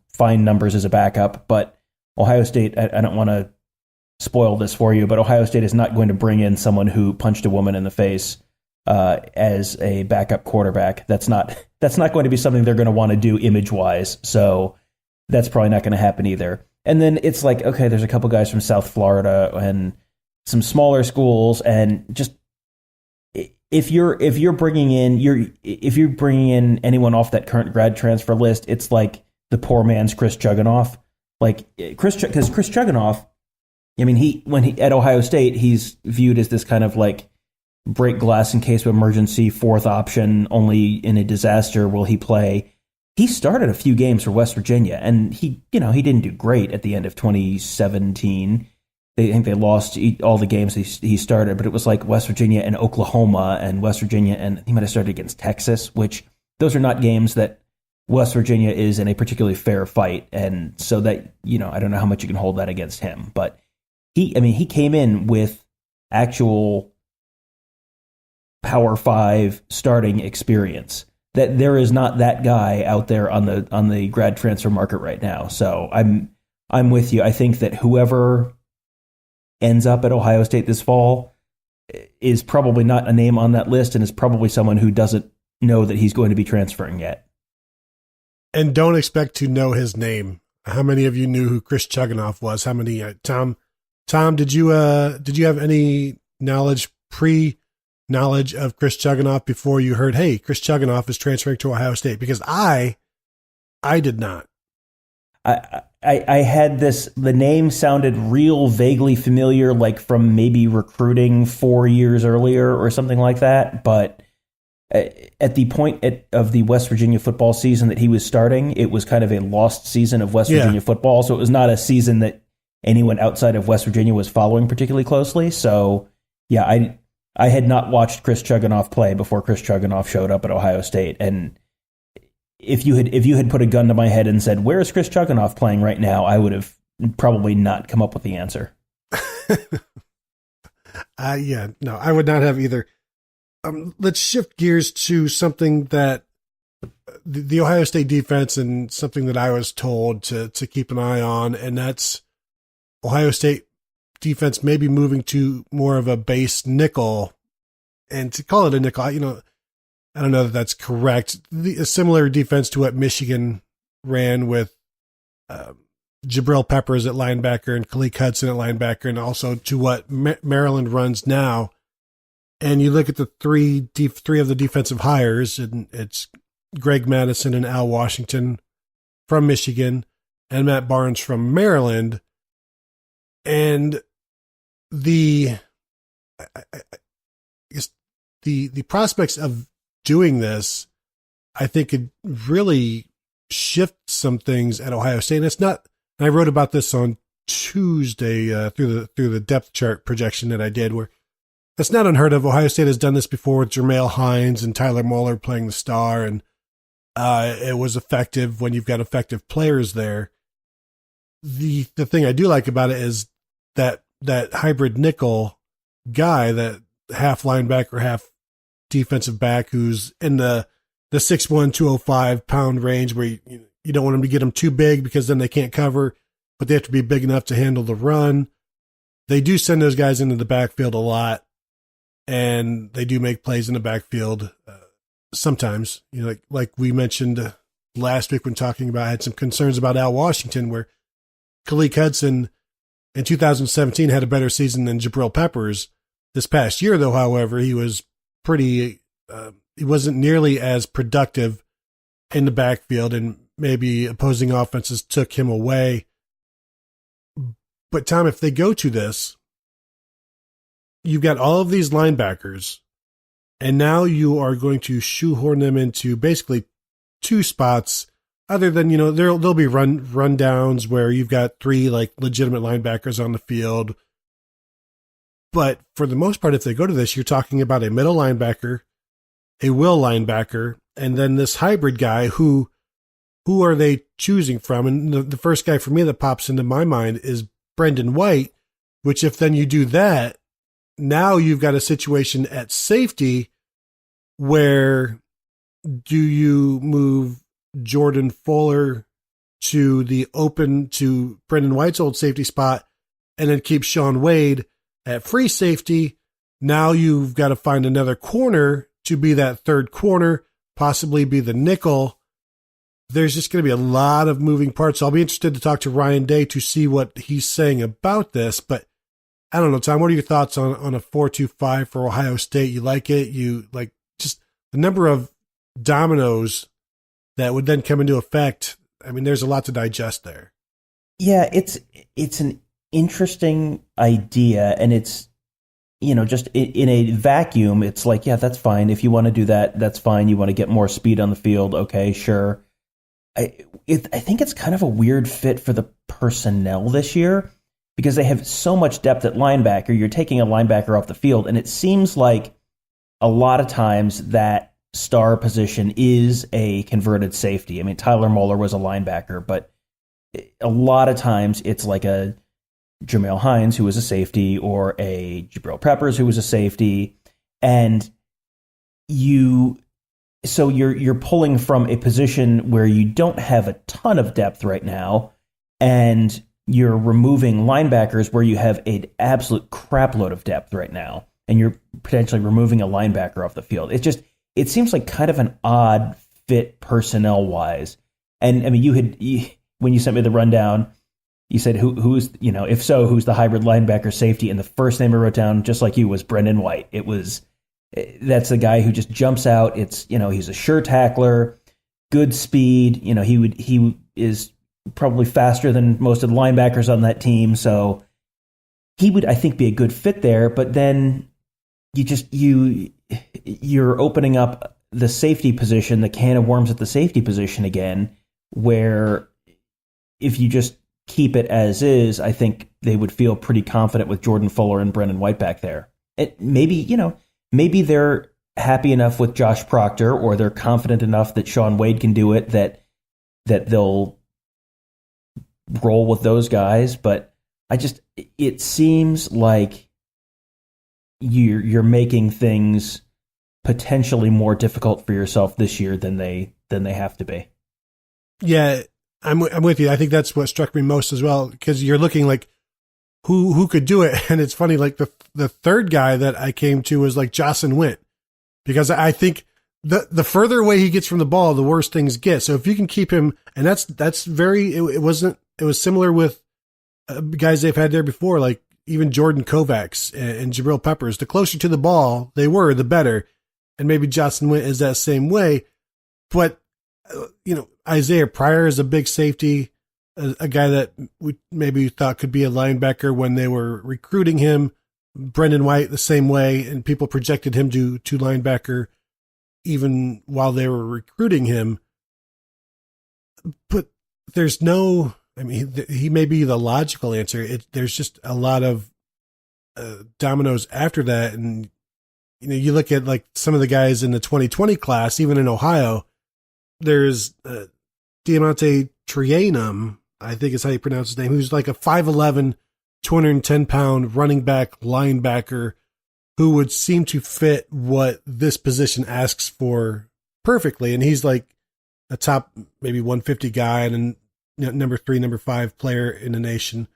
fine numbers as a backup. But Ohio State, I don't want to spoil this for you, but Ohio State is not going to bring in someone who punched a woman in the face as a backup quarterback. That's not going to be something they're going to want to do image-wise, so that's probably not going to happen either. And then it's okay, there's a couple guys from South Florida and some smaller schools, and just if you're bringing in anyone off that current grad transfer list, it's like the poor man's Chris Chugginoff. Because Chris Chugginoff, I mean, when he at Ohio State, he's viewed as this kind of break glass in case of emergency, fourth option, only in a disaster will he play. He started a few games for West Virginia, and he didn't do great at the end of 2017. I think they lost all the games he started, but it was West Virginia and Oklahoma, and West Virginia, and he might have started against Texas, which those are not games that West Virginia is in a particularly fair fight, and so that, I don't know how much you can hold that against him. But he came in with actual Power 5 starting experience. That there is not that guy out there on the grad transfer market right now. So I'm with you. I think that whoever ends up at Ohio State this fall is probably not a name on that list and is probably someone who doesn't know that he's going to be transferring yet. And don't expect to know his name. How many of you knew who Chris Chuganoff was? How many? Tom, did you have any pre-knowledge of Chris Chuganoff before you heard, hey, Chris Chuganoff is transferring to Ohio State? Because I did not. I had this, the name sounded real vaguely familiar, like from maybe recruiting 4 years earlier or something like that. But at the point of the West Virginia football season that he was starting, it was kind of a lost season of West Virginia football. So it was not a season that anyone outside of West Virginia was following particularly closely. So yeah, I had not watched Chris Chuganoff play before Chris Chuganoff showed up at Ohio State. And if you had put a gun to my head and said, where is Chris Chuganoff playing right now, I would have probably not come up with the answer. No, I would not have either. Let's shift gears to something that the Ohio State defense and something that I was told to keep an eye on, and that's Ohio State defense maybe moving to more of a base nickel. And to call it a nickel, I don't know that that's correct. A similar defense to what Michigan ran with Jabril Peppers at linebacker and Khaleke Hudson at linebacker, and also to what Maryland runs now. And you look at the three of the defensive hires, and it's Greg Madison and Al Washington from Michigan and Matt Barnes from Maryland. And the prospects of doing this, I think, could really shift some things at Ohio State. And it's not, and I wrote about this on Tuesday through the depth chart projection that I did, where it's not unheard of. Ohio State has done this before with Jermail Hines and Tyler Moeller playing the star, and it was effective when you've got effective players there. The thing I do like about it is that hybrid nickel guy, that half linebacker, half defensive back, who's in the 6'1", 205-pound range, where you don't want them to get them too big because then they can't cover, but they have to be big enough to handle the run. They do send those guys into the backfield a lot, and they do make plays in the backfield sometimes. Like we mentioned last week when talking about, I had some concerns about Al Washington, where Khaleke Hudson in 2017 had a better season than Jabril Peppers. This past year, though, however, he was he wasn't nearly as productive in the backfield, and maybe opposing offenses took him away. But Tom, if they go to this, you've got all of these linebackers, and now you are going to shoehorn them into basically two spots, other than, there'll be rundowns where you've got three like legitimate linebackers on the field. But for the most part, if they go to this, you're talking about a middle linebacker, a will linebacker, and then this hybrid guy. Who are they choosing from? And the first guy for me that pops into my mind is Brendan White, which if then you do that, now you've got a situation at safety where do you move Jordan Fuller to Brendan White's old safety spot and then keep Sean Wade at free safety? Now you've got to find another corner to be that third corner, possibly be the nickel. There's just going to be a lot of moving parts. I'll be interested to talk to Ryan Day to see what he's saying about this, but I don't know, Tom, what are your thoughts on a 4-2-5 for Ohio State? You like it? You like just the number of dominoes that would then come into effect? I mean, there's a lot to digest there. Yeah, it's an interesting idea, and it's, just in a vacuum, it's like, yeah, that's fine. If you want to do that, that's fine. You want to get more speed on the field, okay, sure. I think it's kind of a weird fit for the personnel this year, because they have so much depth at linebacker. You're taking a linebacker off the field, and it seems like a lot of times that star position is a converted safety. I mean, Tyler Moeller was a linebacker, but a lot of times it's like a Jermail Hines, who was a safety, or a Jabril Peppers, who was a safety. And you're pulling from a position where you don't have a ton of depth right now, and you're removing linebackers where you have an absolute crapload of depth right now, and you're potentially removing a linebacker off the field. It seems like kind of an odd fit personnel wise. And I mean, when you sent me the rundown, you said who's if so, who's the hybrid linebacker safety, and the first name I wrote down, just like you, was Brendan White. That's the guy who just jumps out. He's a sure tackler, good speed. He is probably faster than most of the linebackers on that team, so he would, I think, be a good fit there. But then you're opening up the safety position, the can of worms at the safety position again, where if you just keep it as is, I think they would feel pretty confident with Jordan Fuller and Brendan White back there. Maybe they're happy enough with Josh Proctor, or they're confident enough that Sean Wade can do it that they'll roll with those guys. But it seems like you're making things potentially more difficult for yourself this year than they have to be. Yeah, I'm with you. I think that's what struck me most as well, because you're looking like who could do it. And it's funny, like the third guy that I came to was like Jocelyn Wint, because I think the further away he gets from the ball, the worse things get. So if you can keep him, and it was similar with guys they've had there before, like even Jordan Kovacs and Jabril Peppers. The closer to the ball they were, the better. And maybe Jocelyn Wint is that same way. But, Isaiah Pryor is a big safety, a guy that we maybe thought could be a linebacker when they were recruiting him. Brendan White the same way, and people projected him to linebacker even while they were recruiting him. But there's no, he may be the logical answer. There's just a lot of dominoes after that. And, you look at like some of the guys in the 2020 class, even in Ohio, there's Diamante Trianum, I think is how you pronounce his name, who's like a 5'11", 210-pound running back linebacker who would seem to fit what this position asks for perfectly. And he's like a top maybe 150 guy and number 3, number 5 player in the nation.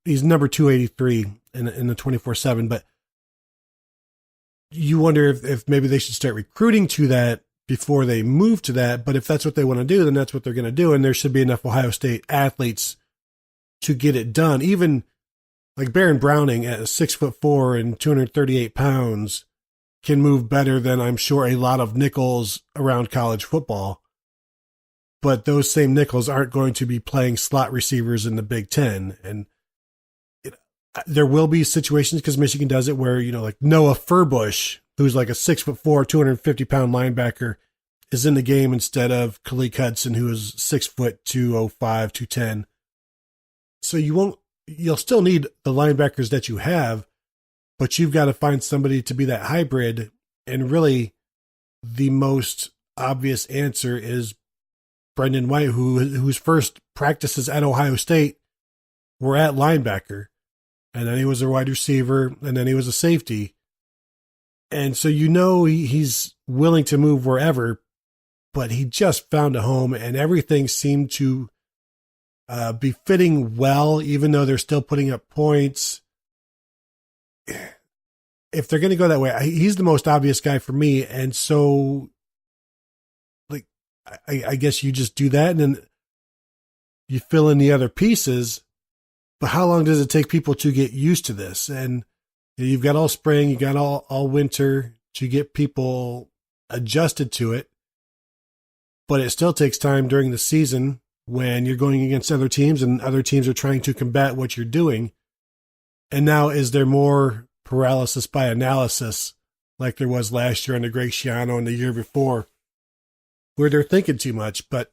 He's number 283 in the 24/7. But you wonder if maybe they should start recruiting to that before they move to that. But if that's what they want to do, then that's what they're going to do. And there should be enough Ohio State athletes to get it done. Even like Baron Browning at 6'4" and 238 pounds can move better than I'm sure a lot of nickels around college football. But those same nickels aren't going to be playing slot receivers in the Big Ten. And there will be situations, because Michigan does it, where, like Noah Furbush, who's like a 6'4", 250-pound linebacker, is in the game instead of Khaleke Hudson, who is 6 foot, 205, 210. So you'll still need the linebackers that you have, but you've got to find somebody to be that hybrid. And really the most obvious answer is Brendan White, whose first practices at Ohio State were at linebacker. And then he was a wide receiver, and then he was a safety. And so he's willing to move wherever, but he just found a home, and everything seemed to be fitting well, even though they're still putting up points. If they're going to go that way, he's the most obvious guy for me. And so, like, I guess you just do that, and then you fill in the other pieces. But how long does it take people to get used to this? And you've got all spring, you got all winter to get people adjusted to it. But it still takes time during the season when you're going against other teams and other teams are trying to combat what you're doing. And now, is there more paralysis by analysis like there was last year under Greg Schiano and the year before, where they're thinking too much? But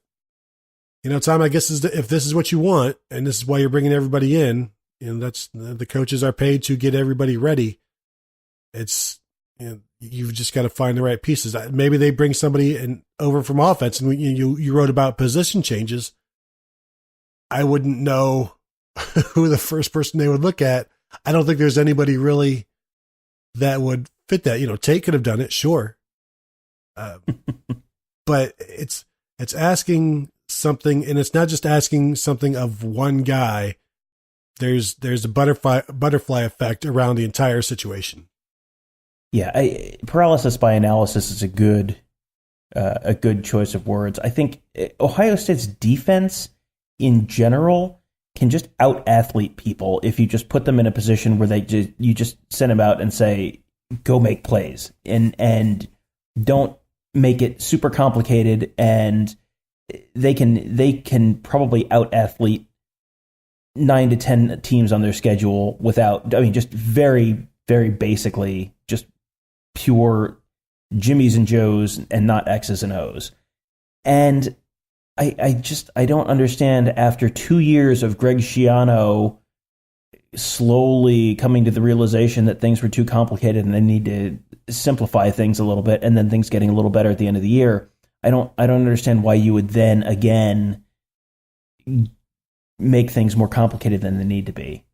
Tom, I guess if this is what you want, and this is why you're bringing everybody in, that's the coaches are paid to get everybody ready. It's, you've just got to find the right pieces. Maybe they bring somebody over from offense, and you wrote about position changes. I wouldn't know who the first person they would look at. I don't think there's anybody really that would fit that. Tate could have done it, sure. But it's asking something, and it's not just asking something of one guy. There's a butterfly effect around the entire situation. Yeah, paralysis by analysis is a good choice of words. I think Ohio State's defense in general can just out-athlete people if you just put them in a position where you just send them out and say, go make plays, and don't make it super complicated, and they can probably out-athlete 9 to 10 teams on their schedule without, just very, very basically just pure Jimmies and Joes and not X's and O's. And I don't understand, after 2 years of Greg Schiano slowly coming to the realization that things were too complicated and they need to simplify things a little bit, and then things getting a little better at the end of the year. I don't understand why you would then again make things more complicated than they need to be.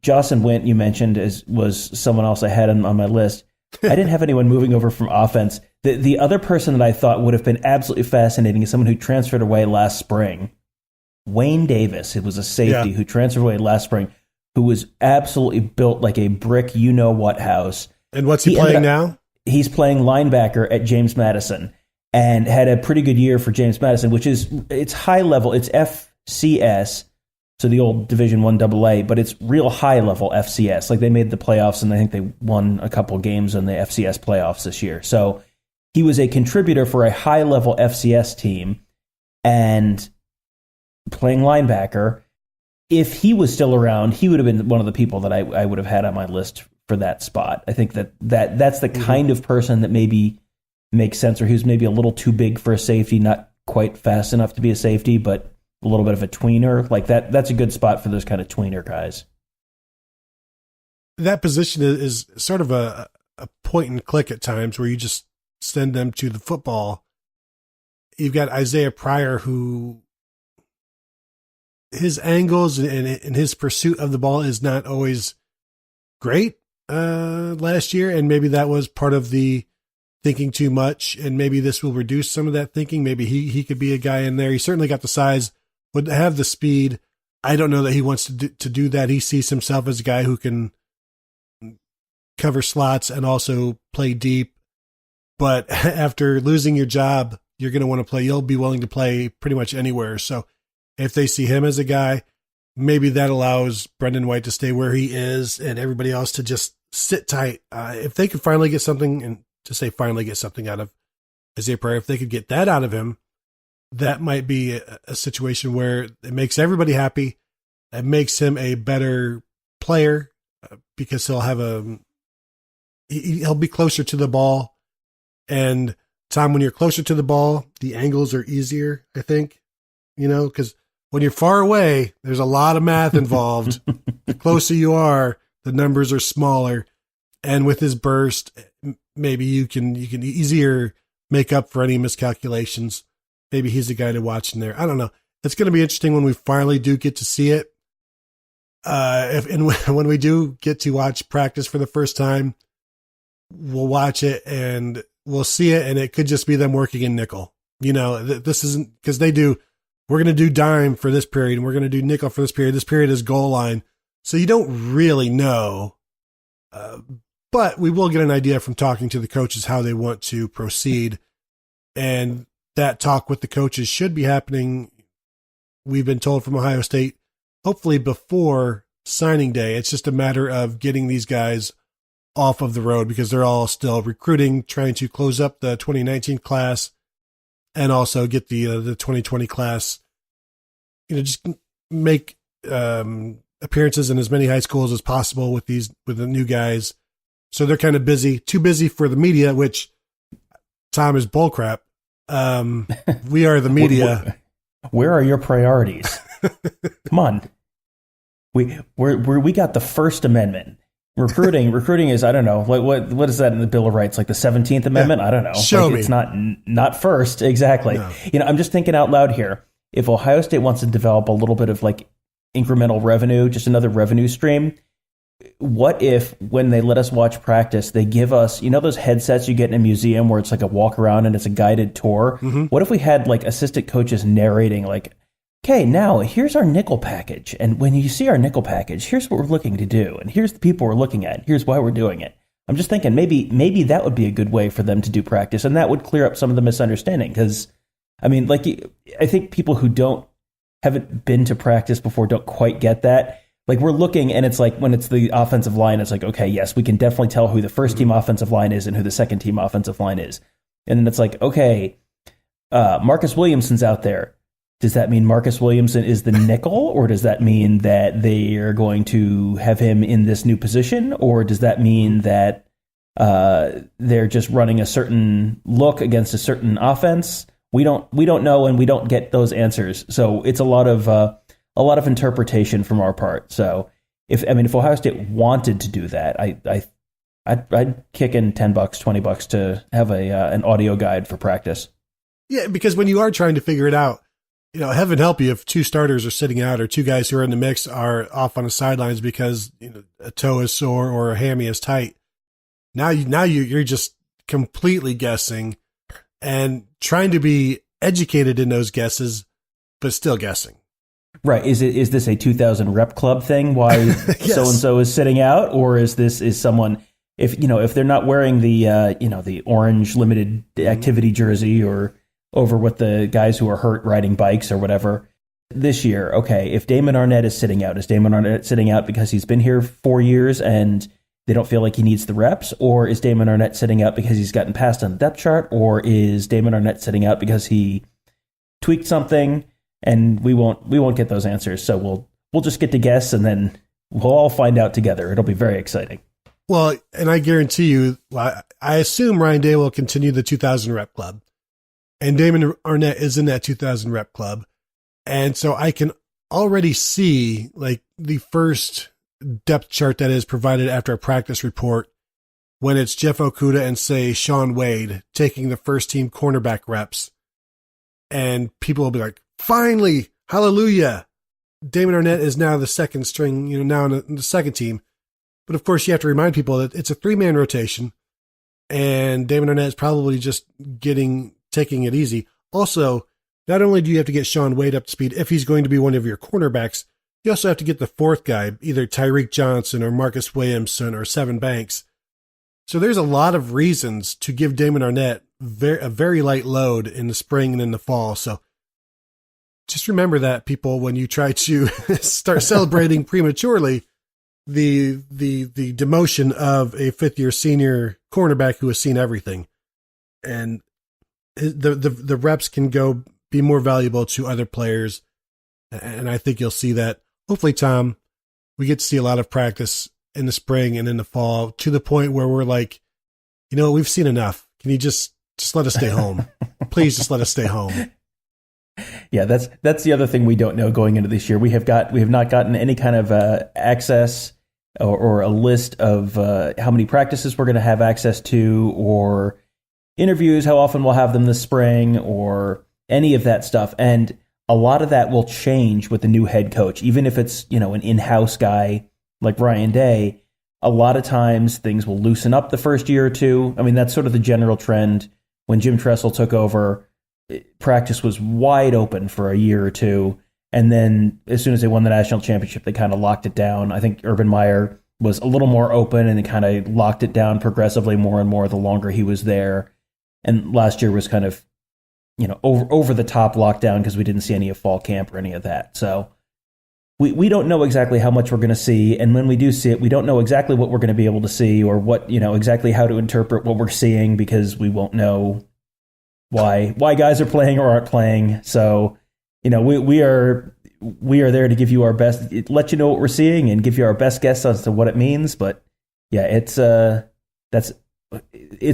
Jocelyn Wint, you mentioned, was someone else I had on my list. I didn't have anyone moving over from offense. The other person that I thought would have been absolutely fascinating is someone who transferred away last spring. Wayne Davis, it was a safety who transferred away last spring, who was absolutely built like a brick you-know-what house. And what's he playing now? He's playing linebacker at James Madison, and had a pretty good year for James Madison, which it's high level. It's FCS, so the old Division I AA, but it's real high level FCS. Like, they made the playoffs, and I think they won a couple games in the FCS playoffs this year. So he was a contributor for a high level FCS team and playing linebacker. If he was still around, he would have been one of the people that I would have had on my list for that spot. I think that's the kind of person that maybe makes sense, or who's maybe a little too big for a safety, not quite fast enough to be a safety, but a little bit of a tweener. Like that's a good spot for those kind of tweener guys. That position is sort of a point and click at times, where you just send them to the football. You've got Isaiah Pryor, who his angles and his pursuit of the ball is not always great last year, and maybe that was part of the thinking too much, and maybe this will reduce some of that thinking. Maybe he could be a guy in there. He certainly got the size, would have the speed. I don't know that he wants to do that. He sees himself as a guy who can cover slots and also play deep. But after losing your job, you're going to want to play. You'll be willing to play pretty much anywhere. So if they see him as a guy, maybe that allows Brendan White to stay where he is and everybody else to just sit tight. If they could finally get something, and to say finally get something out of Isaiah Pryor, if they could get that out of him, that might be a situation where it makes everybody happy. It makes him a better player because he'll be closer to the ball. And Tom, when you're closer to the ball, the angles are easier, I think, because when you're far away, there's a lot of math involved. The closer you are, the numbers are smaller. And with his burst, maybe you can easier make up for any miscalculations. Maybe he's the guy to watch in there. I don't know. It's going to be interesting when we finally do get to see it. When we do get to watch practice for the first time, we'll watch it and we'll see it, and it could just be them working in nickel. This isn't because they do. We're going to do dime for this period, and we're going to do nickel for this period. This period is goal line. So you don't really know. But we will get an idea from talking to the coaches how they want to proceed. And that talk with the coaches should be happening, we've been told from Ohio State, hopefully before signing day. It's just a matter of getting these guys off of the road because they're all still recruiting, trying to close up the 2019 class and also get the 2020 class, just make appearances in as many high schools as possible with the new guys. So they're kind of busy, too busy for the media, which Tom is bullcrap. We are the media. Where are your priorities? Come on. We got the First Amendment. Recruiting is, I don't know, what is that in the Bill of Rights? Like the 17th Amendment? I don't know. Show me. It's not first. Exactly. No. I'm just thinking out loud here. If Ohio State wants to develop a little bit of like incremental revenue, just another revenue stream, what if when they let us watch practice, they give us, those headsets you get in a museum where it's like a walk around and it's a guided tour? Mm-hmm. What if we had like assistant coaches narrating like, okay, now here's our nickel package. And when you see our nickel package, here's what we're looking to do. And here's the people we're looking at. Here's why we're doing it. I'm just thinking maybe that would be a good way for them to do practice. And that would clear up some of the misunderstanding. Because, I mean, like, I think people who haven't been to practice before don't quite get that. Like, we're looking, and it's like, when it's the offensive line, it's like, okay, yes, we can definitely tell who the first team offensive line is and who the second team offensive line is. And then it's like, okay, Marcus Williamson's out there. Does that mean Marcus Williamson is the nickel, or does that mean that they are going to have him in this new position, or does that mean that they're just running a certain look against a certain offense? We don't know, and we don't get those answers. So it's a lot of interpretation from our part. So if Ohio State wanted to do that, I'd kick in $10, $20 to have an audio guide for practice. Yeah, because when you are trying to figure it out, heaven help you if two starters are sitting out or two guys who are in the mix are off on the sidelines because a toe is sore or a hammy is tight. Now you're just completely guessing and trying to be educated in those guesses, but still guessing. Right. Is this a 2,000 rep club thing? Why Yes. so-and-so is sitting out? Or is someone, if they're not wearing the orange limited activity jersey or over with the guys who are hurt riding bikes or whatever this year, okay, if Damon Arnett is sitting out because he's been here 4 years and they don't feel like he needs the reps? Or is Damon Arnett sitting out because he's gotten passed on the depth chart? Or is Damon Arnett sitting out because he tweaked something? And we won't get those answers. So we'll just get to guess, and then we'll all find out together. It'll be very exciting. Well, and I guarantee you, I assume Ryan Day will continue the 2,000 rep club, and Damon Arnett is in that 2,000 rep club. And so I can already see like the first depth chart that is provided after a practice report when it's Jeff Okudah and say Sean Wade taking the first team cornerback reps. And people will be like, finally, hallelujah. Damon Arnett is now the second string, now in the second team. But of course, you have to remind people that it's a 3-man rotation, and Damon Arnett is probably just taking it easy. Also, not only do you have to get Sean Wade up to speed if he's going to be one of your cornerbacks, you also have to get the fourth guy, either Tyreek Johnson or Marcus Williamson or Sevyn Banks. So there's a lot of reasons to give Damon Arnett a very light load in the spring and in the fall. So just remember that, people, when you try to start celebrating prematurely the demotion of a fifth-year senior cornerback who has seen everything. And the reps can be more valuable to other players. And I think you'll see that. Hopefully, Tom, we get to see a lot of practice in the spring and in the fall to the point where we're like, we've seen enough. Can you just let us stay home? Please just let us stay home. Yeah, that's the other thing we don't know going into this year. We have not gotten any kind of access or a list of how many practices we're going to have access to, or interviews, how often we'll have them this spring, or any of that stuff. And a lot of that will change with the new head coach, even if it's an in-house guy like Ryan Day. A lot of times things will loosen up the first year or two. I mean, that's sort of the general trend. When Jim Tressel took over, practice was wide open for a year or two. And then as soon as they won the national championship, they kind of locked it down. I think Urban Meyer was a little more open, and they kind of locked it down progressively more and more the longer he was there. And last year was kind of, over the top lockdown because we didn't see any of fall camp or any of that. So we don't know exactly how much we're going to see. And when we do see it, we don't know exactly what we're going to be able to see, or what, exactly how to interpret what we're seeing, because we won't know why guys are playing or aren't playing. So, we are there to give you our best, let you know what we're seeing and give you our best guess as to what it means. But yeah, it's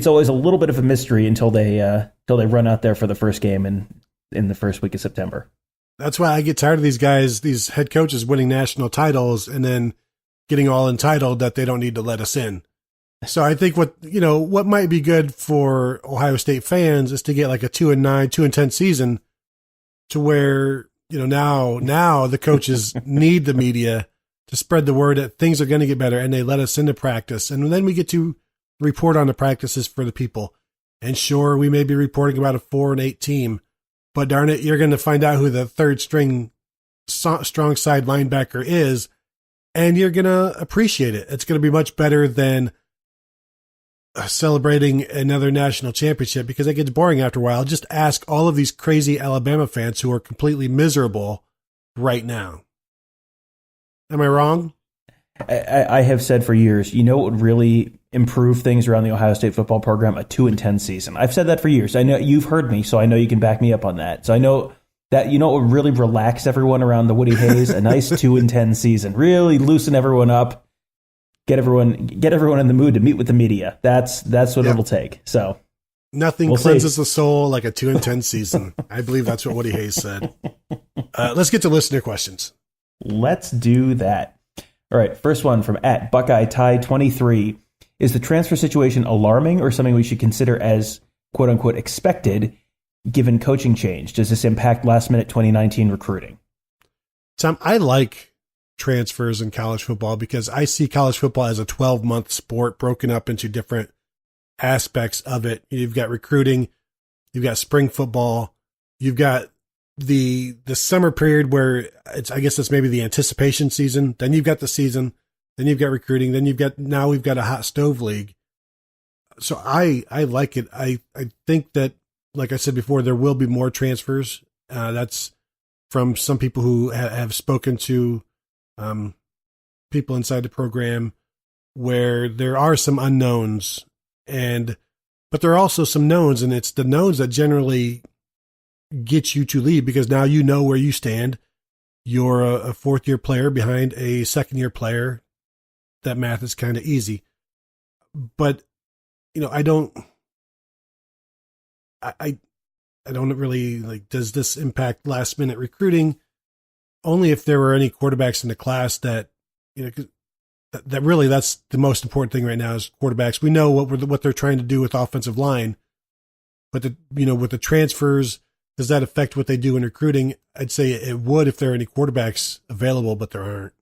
always a little bit of a mystery until they run out there for the first game in the first week of September. That's why I get tired of these guys, these head coaches winning national titles and then getting all entitled that they don't need to let us in. So I think what might be good for Ohio State fans is to get like a 2-9, 2-10 season, to where, now the coaches need the media to spread the word that things are going to get better, and they let us into practice. And then we get to report on the practices for the people. And sure, we may be reporting about a 4-8 team, but darn it, you're going to find out who the third string strong side linebacker is, and you're going to appreciate it. It's going to be much better than celebrating another national championship, because it gets boring after a while. Just ask all of these crazy Alabama fans who are completely miserable right now. Am I wrong? I have said for years, you know what would really improve things around the Ohio State football program? A 2-10 season. I've said that for years. I know you've heard me, so I know you can back me up on that. So I know that, you know what would really relax everyone around the Woody Hayes? A nice 2-10 season. Really loosen everyone up. Get everyone in the mood to meet with the media. That's what it'll take. So nothing cleanses the soul like a 2-10 season. I believe that's what Woody Hayes said. Let's get to listener questions. Let's do that. All right, first one from @BuckeyeTie23. Is the transfer situation alarming or something we should consider as quote-unquote expected given coaching change? Does this impact last-minute 2019 recruiting? Tom, I like transfers in college football because I see college football as a 12-month sport broken up into different aspects of it. You've got recruiting, you've got spring football, you've got the summer period where I guess it's maybe the anticipation season. Then you've got the season, then you've got recruiting, then we've got a hot stove league. So I like it. I think that, like I said before, there will be more transfers. That's from some people who have spoken to people inside the program, where there are some unknowns, but there are also some knowns, and it's the knowns that generally get you to leave, because now you know where you stand. You're a fourth-year player behind a second-year player. That math is kind of easy. But, I don't really like, does this impact last-minute recruiting? Only if there were any quarterbacks in the class that, that really, that's the most important thing right now is quarterbacks. We know what they're trying to do with offensive line, but with the transfers, does that affect what they do in recruiting? I'd say it would if there are any quarterbacks available, but there aren't.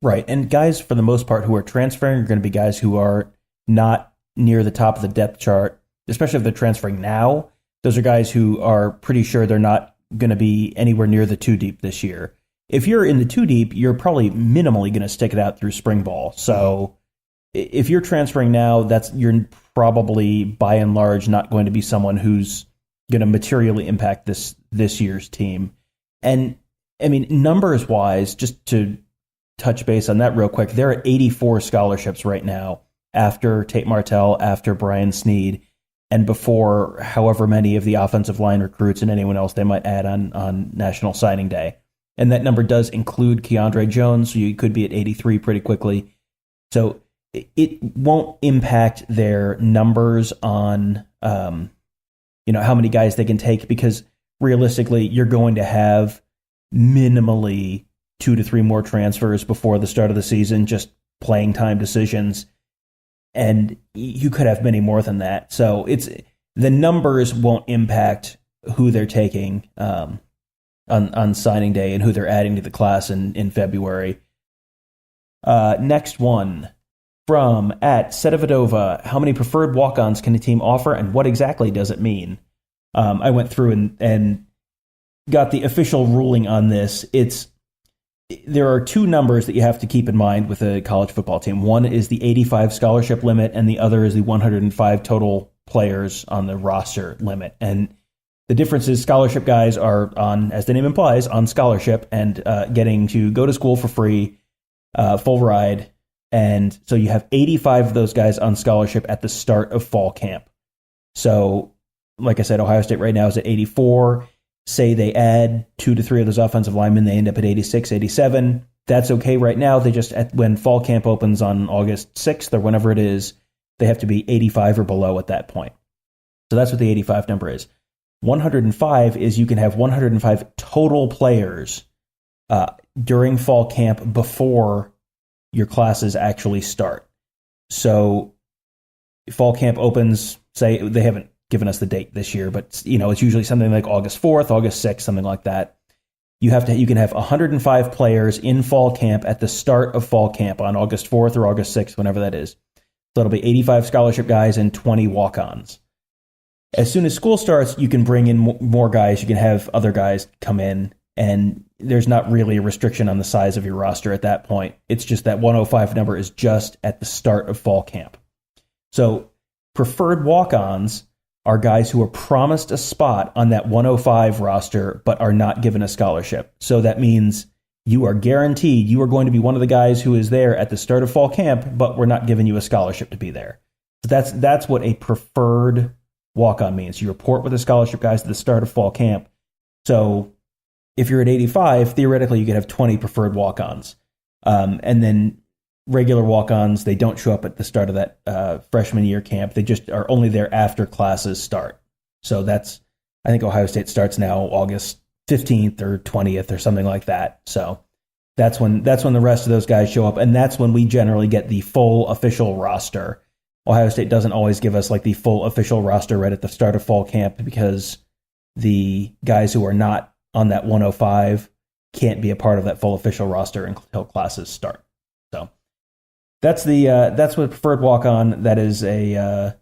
Right. And guys, for the most part, who are transferring are going to be guys who are not near the top of the depth chart, especially if they're transferring now. Those are guys who are pretty sure they're not going to be anywhere near the 2 deep this year. If you're in the 2 deep, you're probably minimally going to stick it out through spring ball. So if you're transferring now, you're probably by and large not going to be someone who's going to materially impact this year's team. And I mean, numbers wise, just to touch base on that real quick, they're at 84 scholarships right now after Tate Martell, after Brian Snead, and before however many of the offensive line recruits and anyone else they might add on National Signing Day. And that number does include Keandre Jones, so you could be at 83 pretty quickly. So it won't impact their numbers on how many guys they can take, because realistically, you're going to have minimally 2 to 3 more transfers before the start of the season, just playing time decisions. And you could have many more than that. So the numbers won't impact who they're taking on signing day and who they're adding to the class in February. Next one from @Sedovadova. How many preferred walk-ons can a team offer, and what exactly does it mean? I went through and got the official ruling on this. There are 2 numbers that you have to keep in mind with a college football team. One is the 85 scholarship limit, and the other is the 105 total players on the roster limit. And the difference is scholarship guys are on, as the name implies, on scholarship and getting to go to school for free, full ride. And so you have 85 of those guys on scholarship at the start of fall camp. So, like I said, Ohio State right now is at 84. Say they add 2 to 3 of those offensive linemen, they end up at 86, 87. That's okay right now. They just, when fall camp opens on August 6th or whenever it is, they have to be 85 or below at that point. So that's what the 85 number is. 105 is you can have 105 total players during fall camp before your classes actually start. So fall camp opens, say they haven't given us the date this year, but it's usually something like August 4th, August 6th, something like that. you can have 105 players in fall camp at the start of fall camp on August 4th or August 6th, whenever that is. So it'll be 85 scholarship guys and 20 walk-ons. As soon as school starts, you can bring in more guys. You can have other guys come in, and there's not really a restriction on the size of your roster at that point. It's just that 105 number is just at the start of fall camp. So preferred walk-ons are guys who are promised a spot on that 105 roster but are not given a scholarship. So that means you are guaranteed you are going to be one of the guys who is there at the start of fall camp, but we're not giving you a scholarship to be there. So that's what a preferred walk-on means. You report with the scholarship guys at the start of fall camp. So if you're at 85, theoretically you could have 20 preferred walk-ons. And then regular walk-ons, they don't show up at the start of that freshman year camp. They just are only there after classes start. So I think Ohio State starts now August 15th or 20th or something like that. So that's when the rest of those guys show up, and that's when we generally get the full official roster. Ohio State doesn't always give us like the full official roster right at the start of fall camp because the guys who are not on that 105 can't be a part of that full official roster until classes start. So that's what preferred walk-on. That is and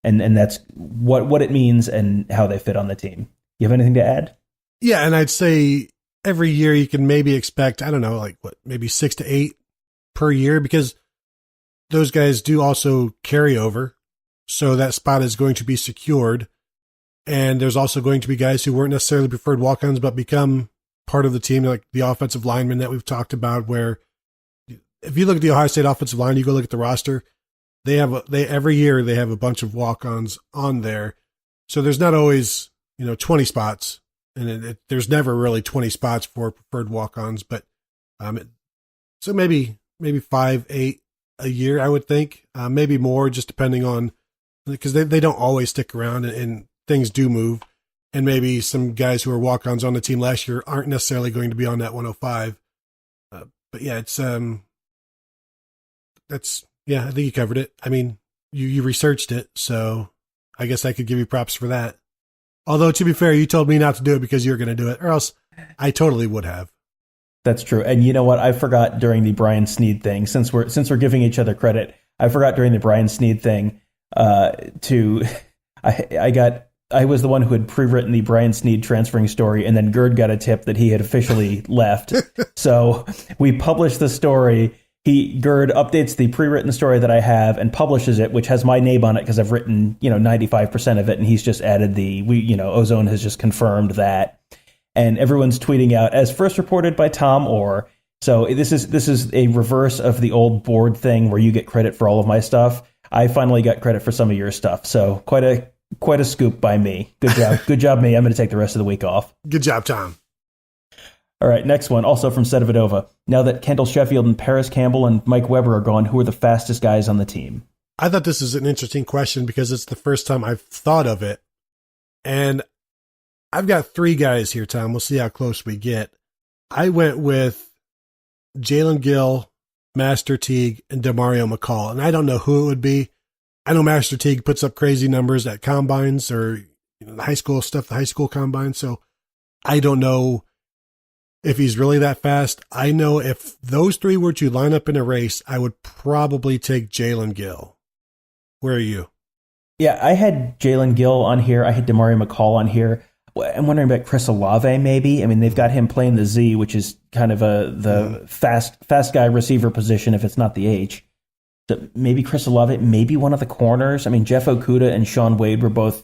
that's what it means and how they fit on the team. You have anything to add? Yeah, and I'd say every year you can maybe expect, I don't know, maybe 6 to 8 per year, because those guys do also carry over. So that spot is going to be secured. And there's also going to be guys who weren't necessarily preferred walk-ons, but become part of the team, like the offensive linemen that we've talked about, where if you look at the Ohio State offensive line, you go look at the roster, every year they have a bunch of walk-ons on there. So there's not always, 20 spots. And there's never really 20 spots for preferred walk-ons, but so maybe 5, 8 a year, I would think, maybe more, just depending on, because they don't always stick around and things do move, and maybe some guys who are walk-ons on the team last year aren't necessarily going to be on that 105. But yeah, it's I think you covered it. I mean, you researched it, so I guess I could give you props for that. Although, to be fair, you told me not to do it because you were going to do it, or else I totally would have. That's true. And you know what? I forgot during the Brian Snead thing, since we're giving each other credit, I forgot during the Brian Snead thing I was the one who had pre-written the Brian Snead transferring story, and then Gerd got a tip that he had officially left. So we published the story. Gerd updates the pre-written story that I have and publishes it, which has my name on it because I've written 95% of it, and he's just added Ozone has just confirmed that, and everyone's tweeting out as first reported by Tom Orr. So this is a reverse of the old board thing where you get credit for all of my stuff. I finally got credit for some of your stuff, so quite a scoop by me. Good job, me. I'm going to take the rest of the week off. Good job, Tom. All right, next one, also from Sedovadova. Now that Kendall Sheffield and Paris Campbell and Mike Weber are gone, who are the fastest guys on the team? I thought this is an interesting question because it's the first time I've thought of it. And I've got 3 guys here, Tom. We'll see how close we get. I went with Jalen Gill, Master Teague, and Demario McCall. And I don't know who it would be. I know Master Teague puts up crazy numbers at combines or the high school stuff, the high school combine. So I don't know if he's really that fast. I know if those 3 were to line up in a race, I would probably take Jalen Gill. Where are you? Yeah, I had Jalen Gill on here. I had Demario McCall on here. I'm wondering about Chris Olave, maybe. I mean, they've got him playing the Z, which is kind of the fast guy receiver position if it's not the H. So maybe Chris Olave, maybe one of the corners. I mean, Jeff Okuda and Sean Wade were both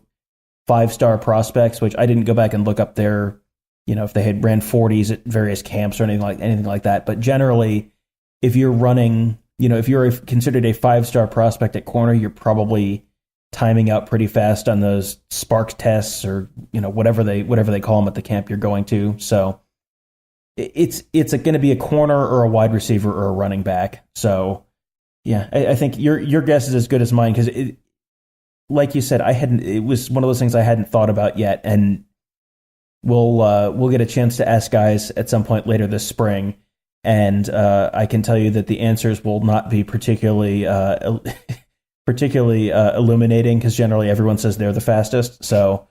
5-star prospects, which I didn't go back and look up their, if they had ran 40s at various camps or anything like that. But generally, if you're running, if you're considered a 5-star prospect at corner, you're probably timing out pretty fast on those Sparks tests or whatever they call them at the camp you're going to. So it's going to be a corner or a wide receiver or a running back. So yeah, I think your guess is as good as mine because like you said, it was one of those things I hadn't thought about yet, and we'll get a chance to ask guys at some point later this spring, and I can tell you that the answers will not be particularly particularly illuminating because generally everyone says they're the fastest. So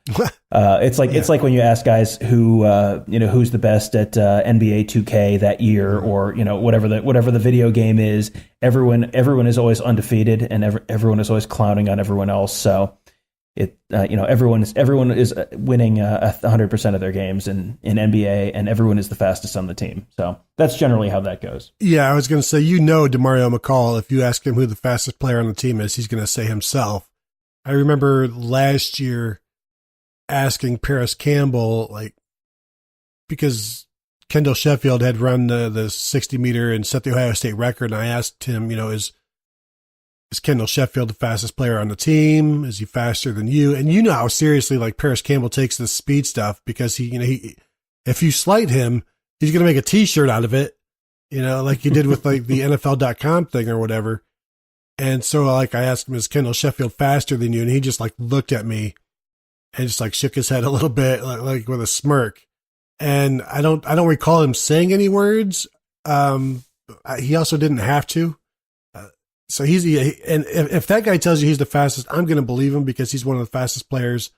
it's like when you ask guys who who's the best at NBA 2K that year, or whatever the video game is. Everyone is always undefeated, and everyone is always clowning on everyone else. So everyone is winning 100% of their games in NBA, and everyone is the fastest on the team. So that's generally how that goes. Yeah, I was going to say, DeMario McCall, if you ask him who the fastest player on the team is, he's going to say himself. I remember last year asking Paris Campbell, because Kendall Sheffield had run the 60 meter and set the Ohio State record, and I asked him, is Kendall Sheffield the fastest player on the team? Is he faster than you? And you know how seriously Paris Campbell takes this speed stuff, because he if you slight him, he's going to make a T-shirt out of it, like you did with the NFL.com thing or whatever. And so I asked him, is Kendall Sheffield faster than you? And he just looked at me and just shook his head a little bit, like with a smirk. And I don't recall him saying any words. He also didn't have to. So and if that guy tells you he's the fastest, I'm going to believe him, because he's one of the fastest players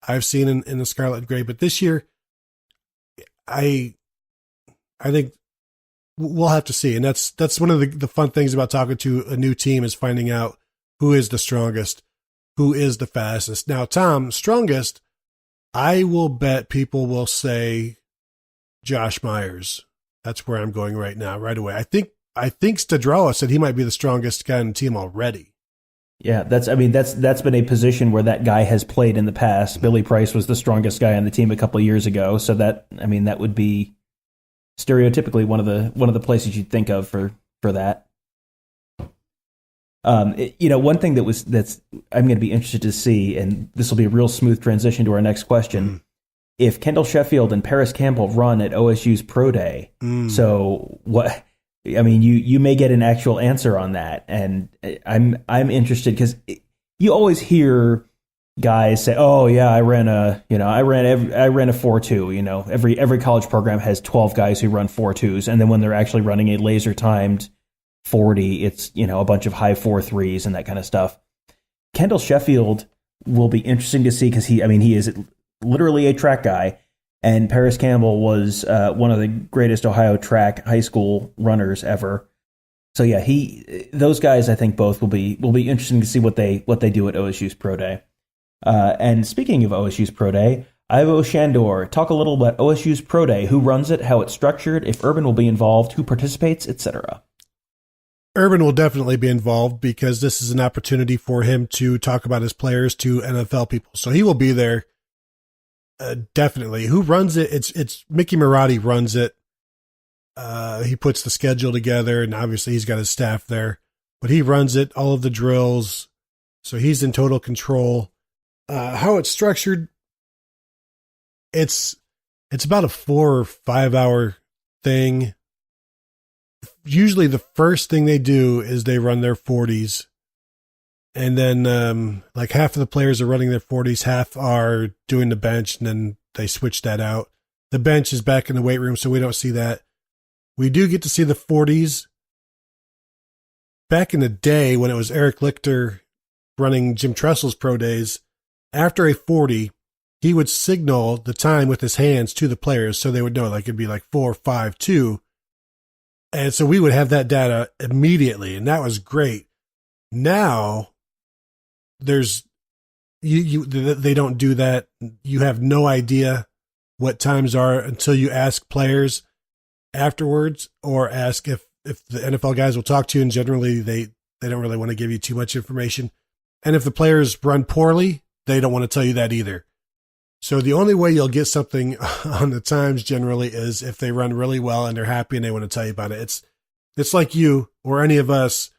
I've seen in the Scarlet and Gray. But this year, I think we'll have to see. And that's one of the fun things about talking to a new team, is finding out who is the strongest, who is the fastest. Now, Tom, strongest, I will bet people will say Josh Myers. That's where I'm going right now, right away. I think Stadrawa said he might be the strongest guy on the team already. Yeah, that's been a position where that guy has played in the past. Billy Price was the strongest guy on the team a couple of years ago, so that would be stereotypically one of the places you'd think of for that. One thing that's I'm going to be interested to see, and this will be a real smooth transition to our next question. If Kendall Sheffield and Paris Campbell run at OSU's Pro Day, so what? You may get an actual answer on that, and I'm interested, because you always hear guys say, "Oh yeah, I ran a 4.2." Every college program has 12 guys who run 4.2s, and then when they're actually running a laser timed 40, it's a bunch of high 4.3s and that kind of stuff. Kendall Sheffield will be interesting to see, because he is literally a track guy. And Paris Campbell was one of the greatest Ohio track high school runners ever. So yeah, those guys I think both will be interesting to see what they do at OSU's Pro Day. And speaking of OSU's Pro Day, Ivo Shandor, talk a little about OSU's Pro Day, who runs it, how it's structured, if Urban will be involved, who participates, etc. Urban will definitely be involved, because this is an opportunity for him to talk about his players to NFL people. So he will be there. Definitely. Who runs it? It's Mickey Marotti runs it. He puts the schedule together, and obviously he's got his staff there, but he runs it, all of the drills. So he's in total control. How it's structured, it's about a 4 or 5 hour thing. Usually the first thing they do is they run their 40s. And then half of the players are running their 40s, half are doing the bench, and then they switch that out. The bench is back in the weight room, so we don't see that. We do get to see the 40s. Back in the day when it was Eric Lichter running Jim Tressel's pro days, after a 40, he would signal the time with his hands to the players so they would know, it'd be 4.52. And so we would have that data immediately, and that was great. Now, they don't do that. You have no idea what times are until you ask players afterwards, or ask if the NFL guys will talk to you, and generally they don't really want to give you too much information. And if the players run poorly, they don't want to tell you that either. So the only way you'll get something on the times generally is if they run really well and they're happy and they want to tell you about it. It's like you or any of us.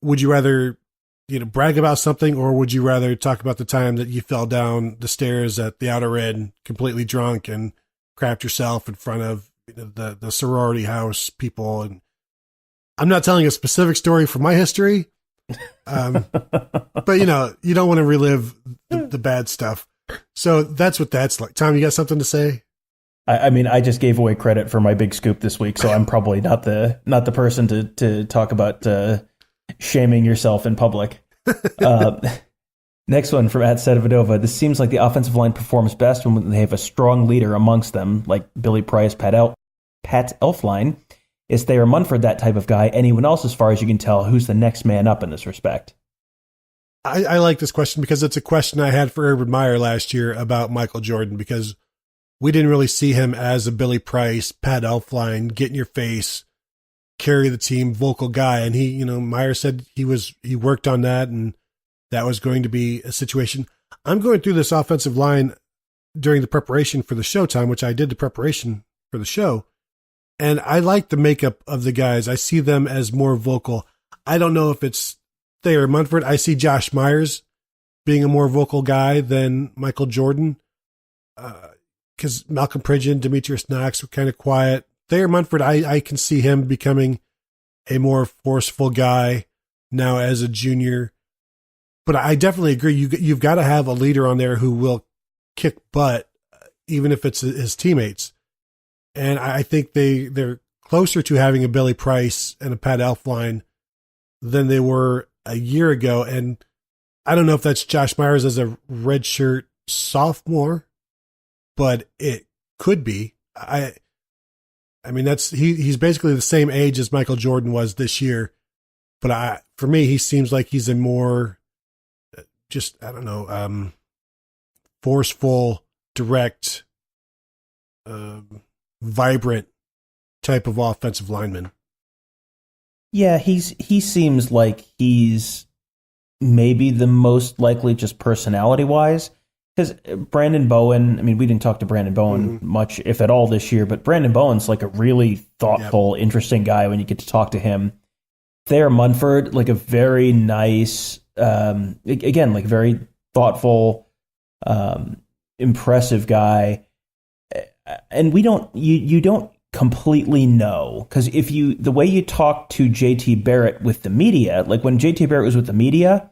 Would you rather brag about something, or would you rather talk about the time that you fell down the stairs at the outer ed completely drunk and crapped yourself in front of the sorority house people? And I'm not telling a specific story from my history, but you don't want to relive the bad stuff. So that's what that's like. Tom, you got something to say? I just gave away credit for my big scoop this week, so I'm probably not the person to talk about shaming yourself in public. Next one from @Sedovadova. This seems like the offensive line performs best when they have a strong leader amongst them, like Billy Price, Pat Elflein. Is Thayer Munford that type of guy? Anyone else, as far as you can tell, who's the next man up in this respect? I like this question because it's a question I had for Urban Meyer last year about Michael Jordan, because we didn't really see him as a Billy Price, Pat Elflein, get in your face, carry the team, vocal guy. And Meyer said he worked on that, and that was going to be a situation. I'm going through this offensive line during the preparation for the Showtime, which I did the preparation for the show. And I like the makeup of the guys. I see them as more vocal. I don't know if it's Thayer Munford. I see Josh Myers being a more vocal guy than Michael Jordan, because Malcolm Pridgeon, Demetrius Knox were kind of quiet. Thayer Munford, I can see him becoming a more forceful guy now as a junior. But I definitely agree. You've got to have a leader on there who will kick butt, even if it's his teammates. And I think they're closer to having a Billy Price and a Pat Elflein than they were a year ago. And I don't know if that's Josh Myers as a redshirt sophomore, but it could be. I mean, he's basically the same age as Michael Jordan was this year. But for me, he seems like he's a more forceful, direct, vibrant type of offensive lineman. Yeah, he seems like he's maybe the most likely, just personality-wise. Because Brandon Bowen, I mean, we didn't talk to Brandon Bowen much, if at all, this year, but Brandon Bowen's like a really thoughtful, interesting guy when you get to talk to him. Thayer Munford, like a very nice, again, like very thoughtful, impressive guy. And you don't completely know, because the way you talk to JT Barrett with the media, like when JT Barrett was with the media,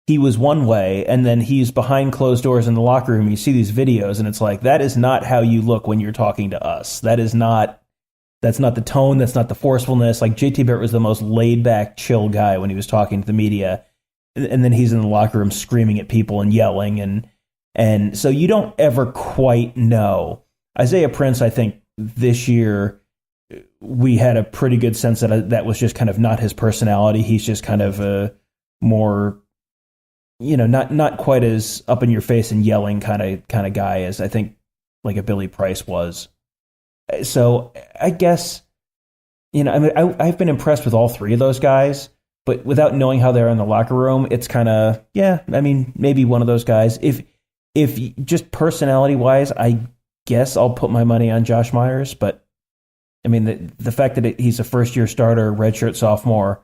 he was one way, and then he's behind closed doors in the locker room. You see these videos, and it's like, that is not how you look when you're talking to us. That's not the tone. That's not the forcefulness. Like JT Barrett was the most laid back, chill guy when he was talking to the media, and then he's in the locker room screaming at people and yelling, and so you don't ever quite know. Isaiah Prince, I think this year we had a pretty good sense that was just kind of not his personality. He's just kind of a more, not quite as up in your face and yelling kind of guy as I think like a Billy Price was. So I guess, I've been impressed with all three of those guys, but without knowing how they're in the locker room, it's kind of, maybe one of those guys. If just personality wise, I guess I'll put my money on Josh Myers, but I mean, the fact that he's a first year starter, redshirt sophomore,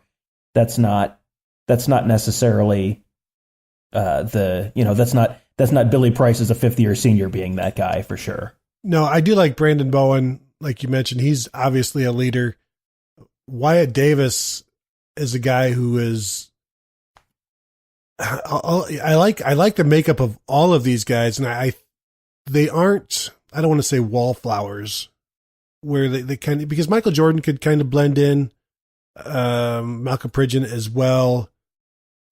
that's not necessarily that's not Billy Price as a fifth year senior being that guy for sure. No, I do like Brandon Bowen. Like you mentioned, he's obviously a leader. Wyatt Davis is a guy who is, I like the makeup of all of these guys. And they aren't, I don't want to say wallflowers, where they kind of, because Michael Jordan could kind of blend in, Malcolm Pridgeon as well.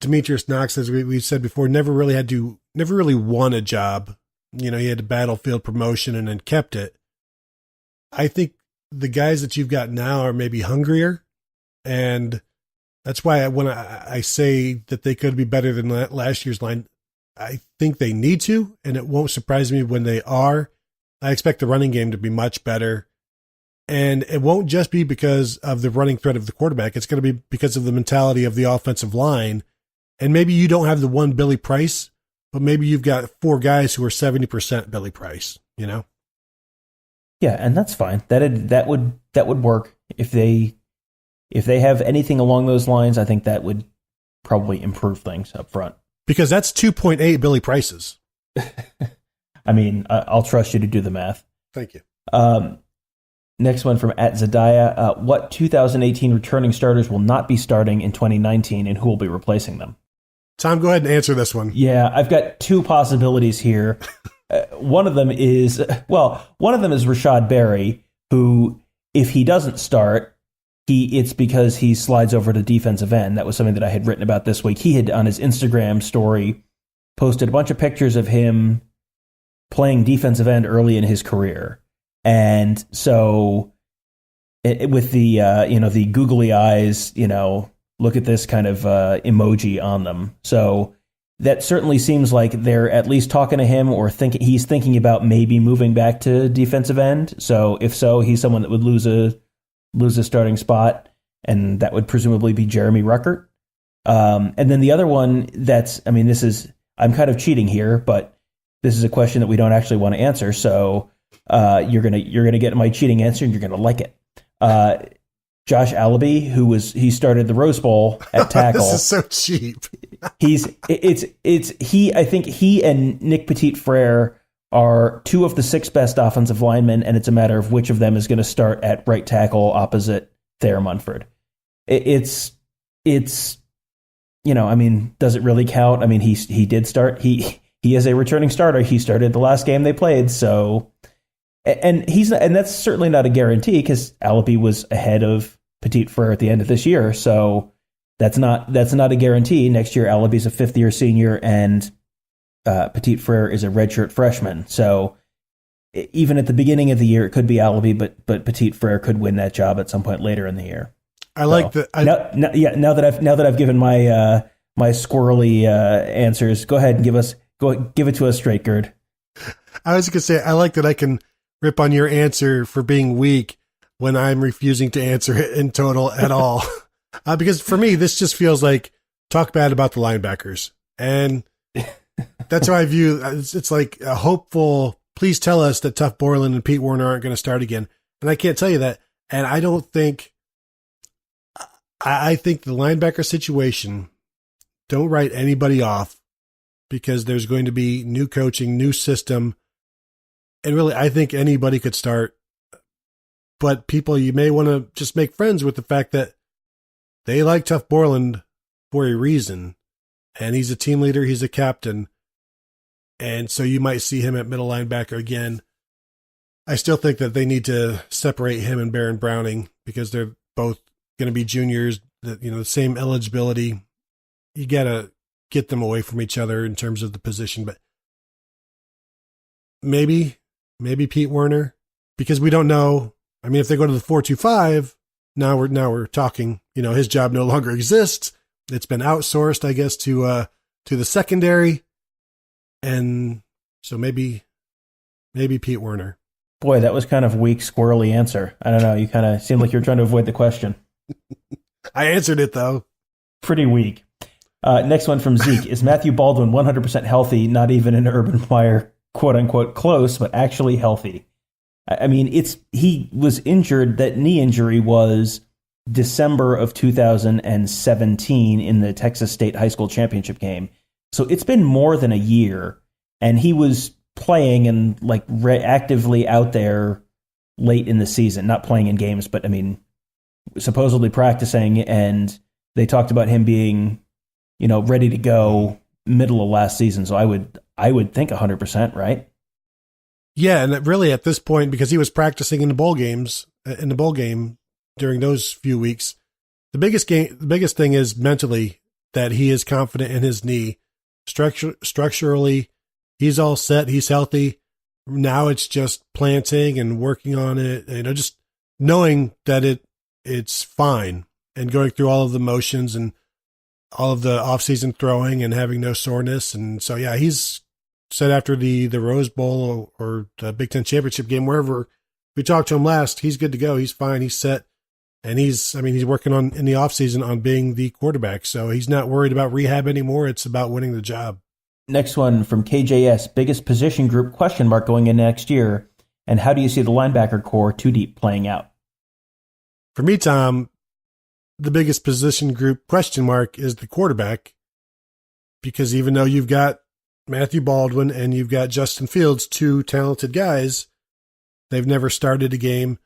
Demetrius Knox, as we said before, never really won a job. He had a battlefield promotion and then kept it. I think the guys that you've got now are maybe hungrier, and that's why when I say that they could be better than last year's line, I think they need to, and it won't surprise me when they are. I expect the running game to be much better, and it won't just be because of the running threat of the quarterback. It's going to be because of the mentality of the offensive line. And maybe you don't have the one Billy Price, but maybe you've got four guys who are 70% Billy Price, Yeah, and that's fine. That would work if they have anything along those lines. I think that would probably improve things up front. Because that's 2.8 Billy Prices. I mean, I'll trust you to do the math. Thank you. Next one from @Zadaya. What 2018 returning starters will not be starting in 2019, and who will be replacing them? Tom, go ahead and answer this one. Yeah, I've got two possibilities here. One of them is Rashad Berry, who, if he doesn't start, it's because he slides over to defensive end. That was something that I had written about this week. He had, on his Instagram story, posted a bunch of pictures of him playing defensive end early in his career. And so with the, the googly eyes, look at this kind of emoji on them. So that certainly seems like they're at least talking to him or he's thinking about maybe moving back to defensive end. So if so, he's someone that would lose a starting spot, and that would presumably be Jeremy Ruckert. And then the other one I'm kind of cheating here, but this is a question that we don't actually want to answer. So you're gonna get my cheating answer, and you're gonna like it. Josh Allaby, he started the Rose Bowl at tackle. This is so cheap. I think he and Nick Petit-Frere are two of the 6 best offensive linemen, and it's a matter of which of them is going to start at right tackle opposite Thayer Munford. Does it really count? I mean, he did start. He is a returning starter. He started the last game they played, so and that's certainly not a guarantee because Allaby was ahead of Petit-Frere at the end of this year, so that's not a guarantee. Next year, Allaby's a 5th-year senior, and Petit-Frere is a redshirt freshman. So even at the beginning of the year, it could be Allaby, but Petit-Frere could win that job at some point later in the year. Like that. Now that I've given my my squirrely answers, go ahead and give it to us straight, Gerd. I was going to say, I like that I can rip on your answer for being weak when I'm refusing to answer it in total at all. Because for me, this just feels like talk bad about the linebackers. And that's how I view it's like a hopeful, please tell us that Tuf Borland and Pete Werner aren't going to start again. And I can't tell you that. And I think the linebacker situation, don't write anybody off because there's going to be new coaching, new system. And really, I think anybody could start. But people, you may want to just make friends with the fact that they like Tuf Borland for a reason. And he's a team leader. He's a captain. And so you might see him at middle linebacker again. I still think that they need to separate him and Baron Browning because they're both going to be juniors, the same eligibility. You got to get them away from each other in terms of the position. But maybe Pete Werner, because we don't know. I mean, if they go to the 4-2-5, now we're talking, his job no longer exists. It's been outsourced, I guess, to the secondary. And so maybe Pete Werner. Boy, that was kind of a weak, squirrely answer. I don't know. You kind of seemed like you were trying to avoid the question. I answered it, though. Pretty weak. Next one from Zeke. Is Matthew Baldwin 100% healthy, not even an Urban Meyer, quote-unquote, close, but actually healthy? I mean, he was injured. That knee injury was December of 2017 in the Texas State High School Championship game. So it's been more than a year, and he was playing and actively out there late in the season, not playing in games, but I mean, supposedly practicing. And they talked about him being, ready to go middle of last season. So I would think 100%, right? Yeah, and really at this point, because he was practicing in the bowl game during those few weeks, the biggest thing is mentally that he is confident in his knee. Structurally, he's all set. He's healthy. Now it's just planting and working on it. Just knowing that it's fine and going through all of the motions and all of the off-season throwing and having no soreness. And so, yeah, he's said after the Rose Bowl or the Big Ten Championship game, wherever we talked to him last, he's good to go. He's fine. He's set. And he's working on in the offseason on being the quarterback. So he's not worried about rehab anymore. It's about winning the job. Next one from KJS. Biggest position group question mark going in next year. And how do you see the linebacker core too deep playing out? For me, Tom, the biggest position group question mark is the quarterback. Because even though you've got Matthew Baldwin and you've got Justin Fields, two talented guys, they've never started a game.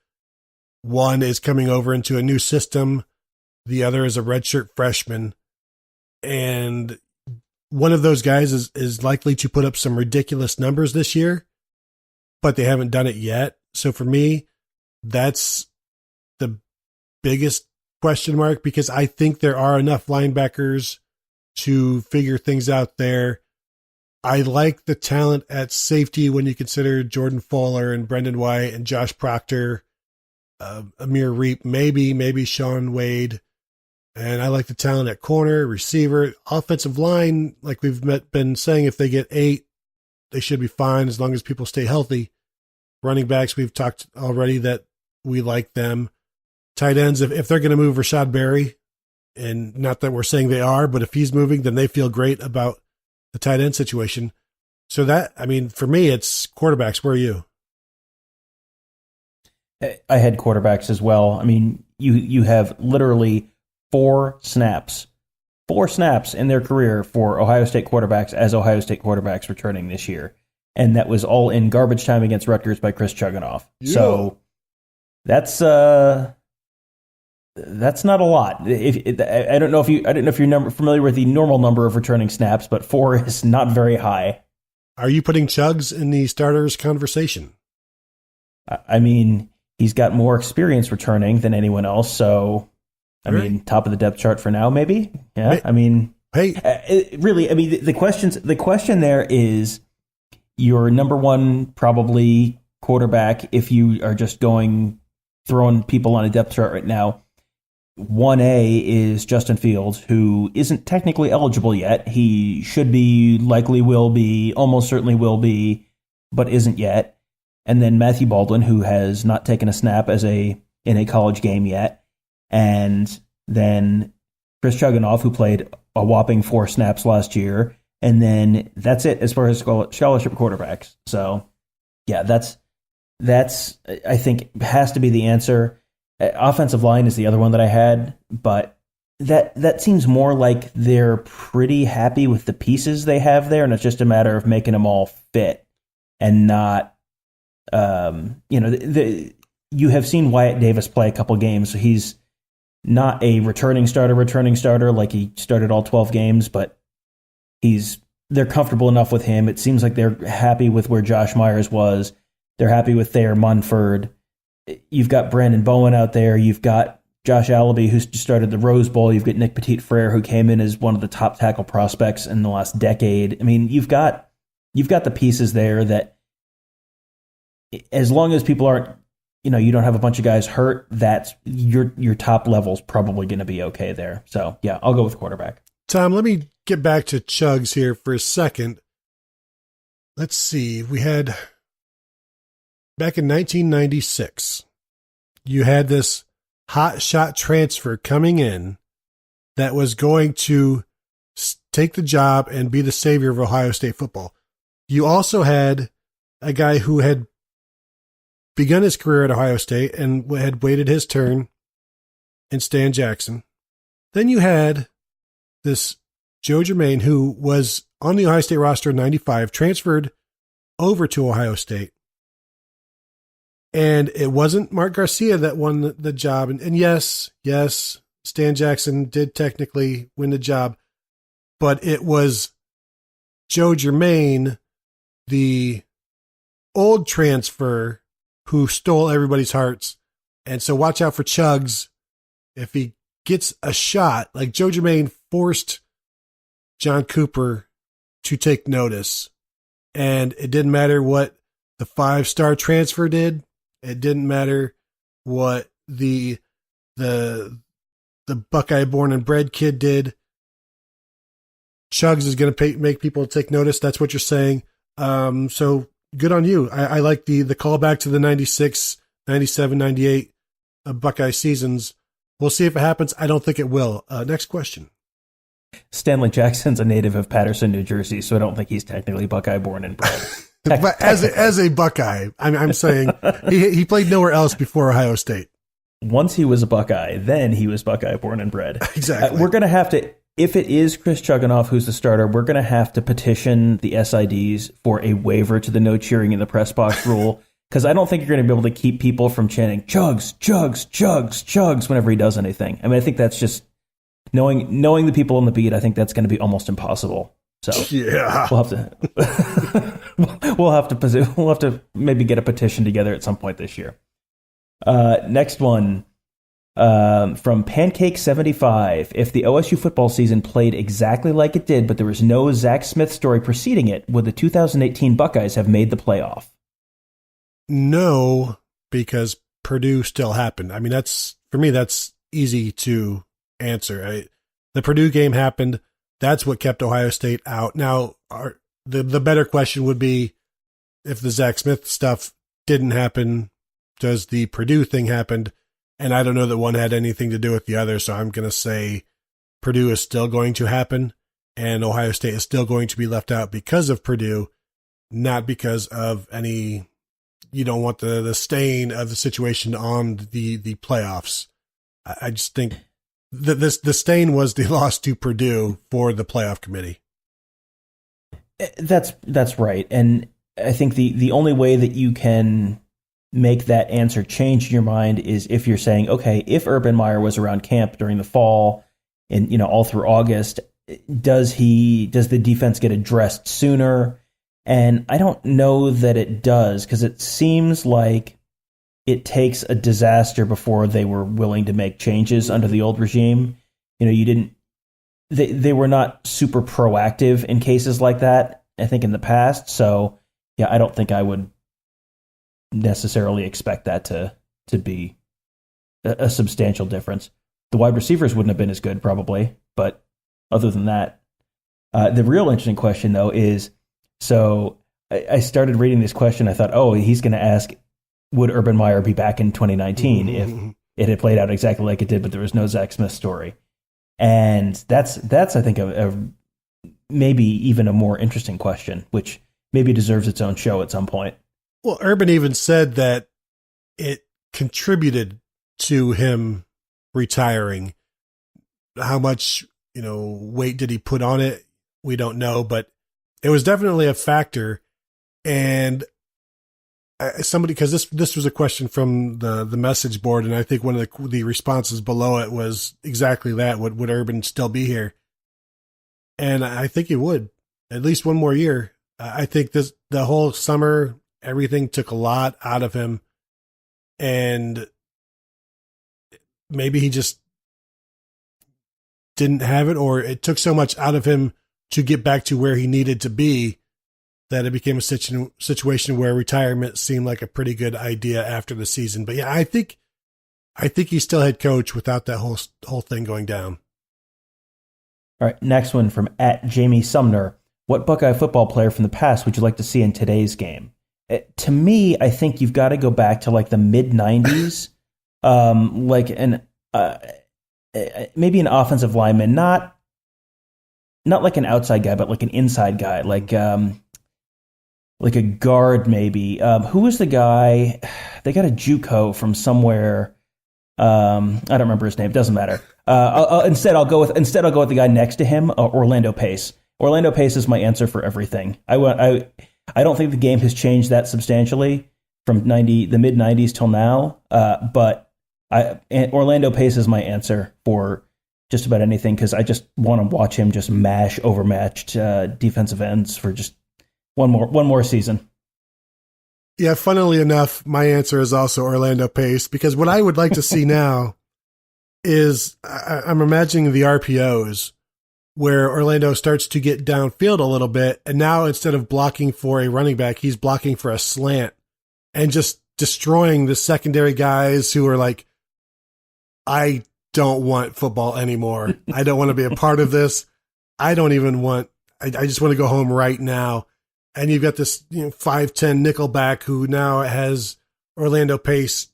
One is coming over into a new system. The other is a redshirt freshman. And one of those guys is likely to put up some ridiculous numbers this year, but they haven't done it yet. So for me, that's the biggest question mark because I think there are enough linebackers to figure things out there. I like the talent at safety when you consider Jordan Fuller and Brendan White and Josh Proctor, Amir Reap, maybe Sean Wade. And I like the talent at corner, receiver, offensive line. Like we've been saying, if they get 8, they should be fine as long as people stay healthy. Running backs, we've talked already that we like them. Tight ends, if they're going to move Rashad Berry, and not that we're saying they are, but if he's moving, then they feel great about the tight end situation. So that, I mean, for me, it's quarterbacks. Where are you? I had quarterbacks as well. I mean, you have literally 4 snaps in their career for Ohio State quarterbacks as Ohio State quarterbacks returning this year. And that was all in garbage time against Rutgers by Chris Chuganoff. Yeah. So that's not a lot. I don't know if you're familiar with the normal number of returning snaps, but 4 is not very high. Are you putting Chugs in the starters conversation? I mean, he's got more experience returning than anyone else, so I mean, top of the depth chart for now, maybe. Yeah, I mean, really, I mean, the question there is your number one probably quarterback if you are just throwing people on a depth chart right now. 1A is Justin Fields, who isn't technically eligible yet. He should be, likely will be, almost certainly will be, but isn't yet. And then Matthew Baldwin, who has not taken a snap in a college game yet. And then Chris Chuganoff, who played a whopping 4 snaps last year. And then that's it as far as scholarship quarterbacks. So, yeah, that's I think has to be the answer. Offensive line is the other one that I had, but that seems more like they're pretty happy with the pieces they have there, and it's just a matter of making them all fit and not, you have seen Wyatt Davis play a couple games, so he's not a returning starter like he started all 12 games, but they're comfortable enough with him. It seems like they're happy with where Josh Myers was. They're happy with Thayer Munford. You've got Brandon Bowen out there. You've got Josh Allaby, who's just started the Rose Bowl. You've got Nick Petit-Frere, who came in as one of the top tackle prospects in the last decade. I mean, you've got the pieces there that, as long as people aren't, you don't have a bunch of guys hurt, that's your top level's probably going to be okay there. So, yeah, I'll go with quarterback. Tom, let me get back to Chugs here for a second. Let's see. We had, back in 1996, you had this hot shot transfer coming in that was going to take the job and be the savior of Ohio State football. You also had a guy who had begun his career at Ohio State and had waited his turn in Stan Jackson. Then you had this Joe Germain, who was on the Ohio State roster in 95, transferred over to Ohio State. And it wasn't Mark Garcia that won the job. And yes, Stan Jackson did technically win the job, but it was Joe Germain, the old transfer, who stole everybody's hearts. And so watch out for Chugs. If he gets a shot, like Joe Germain forced John Cooper to take notice. And it didn't matter what the 5-star transfer did. It didn't matter what the Buckeye born and bred kid did. Chugs is going to make people take notice. That's what you're saying. So good on you. I like the callback to the 96, 97, 98 Buckeye seasons. We'll see if it happens. I don't think it will. Next question. Stanley Jackson's a native of Paterson, New Jersey, so I don't think he's technically Buckeye born and bred. But as a Buckeye, I'm saying he played nowhere else before Ohio State. Once he was a Buckeye, then he was Buckeye born and bred. Exactly. We're going to have to, if it is Chris Chuganoff who's the starter, we're going to have to petition the SIDs for a waiver to the no cheering in the press box rule, because I don't think you're going to be able to keep people from chanting Chugs, Chugs, Chugs, Chugs whenever he does anything. I mean, I think that's just knowing the people on the beat. I think that's going to be almost impossible. So yeah, we'll have to maybe get a petition together at some point this year. Next one, From Pancake75, if the OSU football season played exactly like it did, but there was no Zach Smith story preceding it, would the 2018 Buckeyes have made the playoff? No, because Purdue still happened. I mean, for me, that's easy to answer. The Purdue game happened. That's what kept Ohio State out. Now, the better question would be, if the Zach Smith stuff didn't happen, does the Purdue thing happen? And I don't know that one had anything to do with the other, so I'm going to say Purdue is still going to happen, and Ohio State is still going to be left out because of Purdue, not because of any, you don't want the stain of the situation on the playoffs. I just think that the stain was the loss to Purdue for the playoff committee. That's right. And I think the only way that you can make that answer change in your mind is if you're saying, okay, if Urban Meyer was around camp during the fall and, all through August, does the defense get addressed sooner? And I don't know that it does, because it seems like it takes a disaster before they were willing to make changes under the old regime. They were not super proactive in cases like that, I think, in the past. So yeah, I don't think I would necessarily expect that to be a substantial difference. The wide receivers wouldn't have been as good, probably, but other than that, the real interesting question, though, is, so I started reading this question. I thought, oh, he's going to ask, would Urban Meyer be back in 2019 if it had played out exactly like it did, but there was no Zach Smith story? And that's I think a maybe even a more interesting question, which maybe deserves its own show at some point. Well, Urban even said that it contributed to him retiring. How much, weight did he put on it? We don't know, but it was definitely a factor. And because this was a question from the message board, and I think one of the responses below it was exactly that. Would Urban still be here? And I think he would, at least one more year. I think the whole summer, everything took a lot out of him, and maybe he just didn't have it, or it took so much out of him to get back to where he needed to be that it became a situation where retirement seemed like a pretty good idea after the season. But yeah, I think he's still head coach without that whole thing going down. All right, next one from @Jamie Sumner. What Buckeye football player from the past would you like to see in today's game? To me, I think you've got to go back to like the mid 90s, maybe an offensive lineman, not like an outside guy, but like an inside guy, like a guard maybe. Who was the guy? They got a JUCO from somewhere. I don't remember his name. Doesn't matter. Instead, I'll go with the guy next to him, Orlando Pace. Orlando Pace is my answer for everything. I don't think the game has changed that substantially from the mid 90s till now. But Orlando Pace is my answer for just about anything, because I just want to watch him just mash overmatched defensive ends for just one more season. Yeah, funnily enough, my answer is also Orlando Pace, because what I would like to see now is I'm imagining the RPOs where Orlando starts to get downfield a little bit, and now instead of blocking for a running back, he's blocking for a slant and just destroying the secondary guys who are like, I don't want football anymore. I don't want to be a part of this. I don't even want, I just want to go home right now. And you've got this 5'10" nickelback who now has Orlando Pace.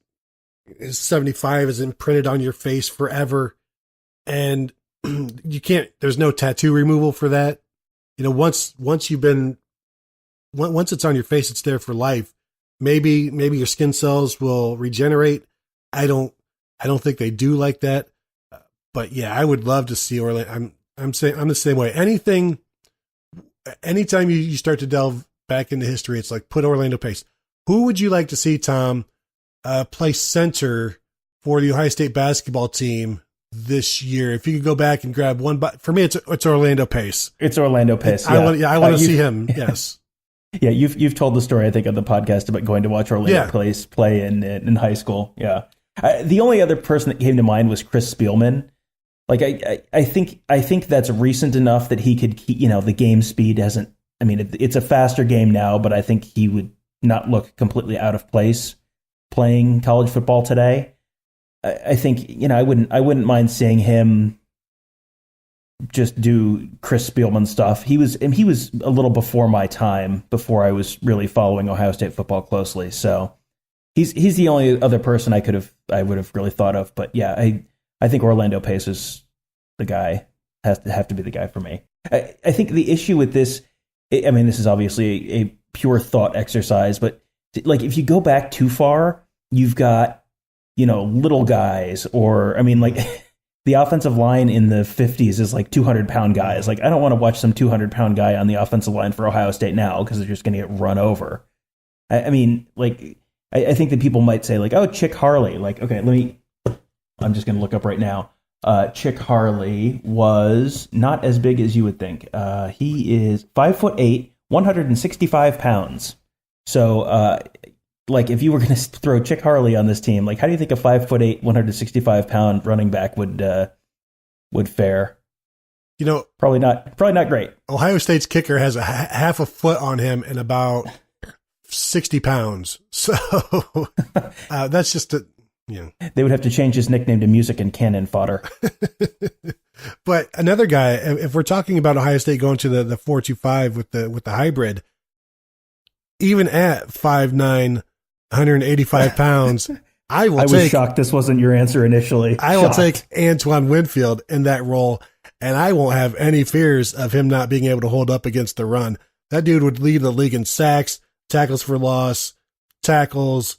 His 75 is imprinted on your face forever. And you can't, there's no tattoo removal for that. Once it's on your face, it's there for life. Maybe your skin cells will regenerate. I don't think they do like that. But yeah, I would love to see Orlando. I'm the same way. Anytime you start to delve back into history, it's like, put Orlando Pace. Who would you like to see, Tom, play center for the Ohio State basketball team this year? If you could go back and grab one, but for me, it's Orlando Pace. It's Orlando Pace. I want to see him. Yes. Yeah, you've told the story, I think, on the podcast about going to watch Orlando Pace play in high school. Yeah. The only other person that came to mind was Chris Spielman. Like I think that's recent enough that he could keep, the game speed hasn't. I mean, it's a faster game now, but I think he would not look completely out of place playing college football today. I think I wouldn't mind seeing him just do Chris Spielman stuff. He was a little before my time, before I was really following Ohio State football closely. So he's the only other person I would have really thought of. But yeah, I think Orlando Pace is the guy, has to have to be the guy for me. I think the issue with this, I mean, this is obviously a pure thought exercise, but like if you go back too far, you've got, little guys, or I mean, like the offensive line in the 50s is like 200-pound guys. Like I don't want to watch some 200-pound guy on the offensive line for Ohio State now because they're just going to get run over. I mean, like I think that people might say like, oh, Chick Harley. Like, okay, I'm just going to look up right now. Chick Harley was not as big as you would think. He is 5'8", 165 pounds. So, like, if you were going to throw Chick Harley on this team, like, how do you think a 5'8", 165 pound running back would fare? Probably not great. Ohio State's kicker has a half a foot on him and about 60 pounds. So that's just They would have to change his nickname to Music and Cannon Fodder. But another guy, if we're talking about Ohio State going to the 4.25 with the hybrid, even at 5'9", 185 pounds, I was shocked this wasn't your answer initially. I will take Antoine Winfield in that role, and I won't have any fears of him not being able to hold up against the run. That dude would lead the league in sacks, tackles for loss, tackles.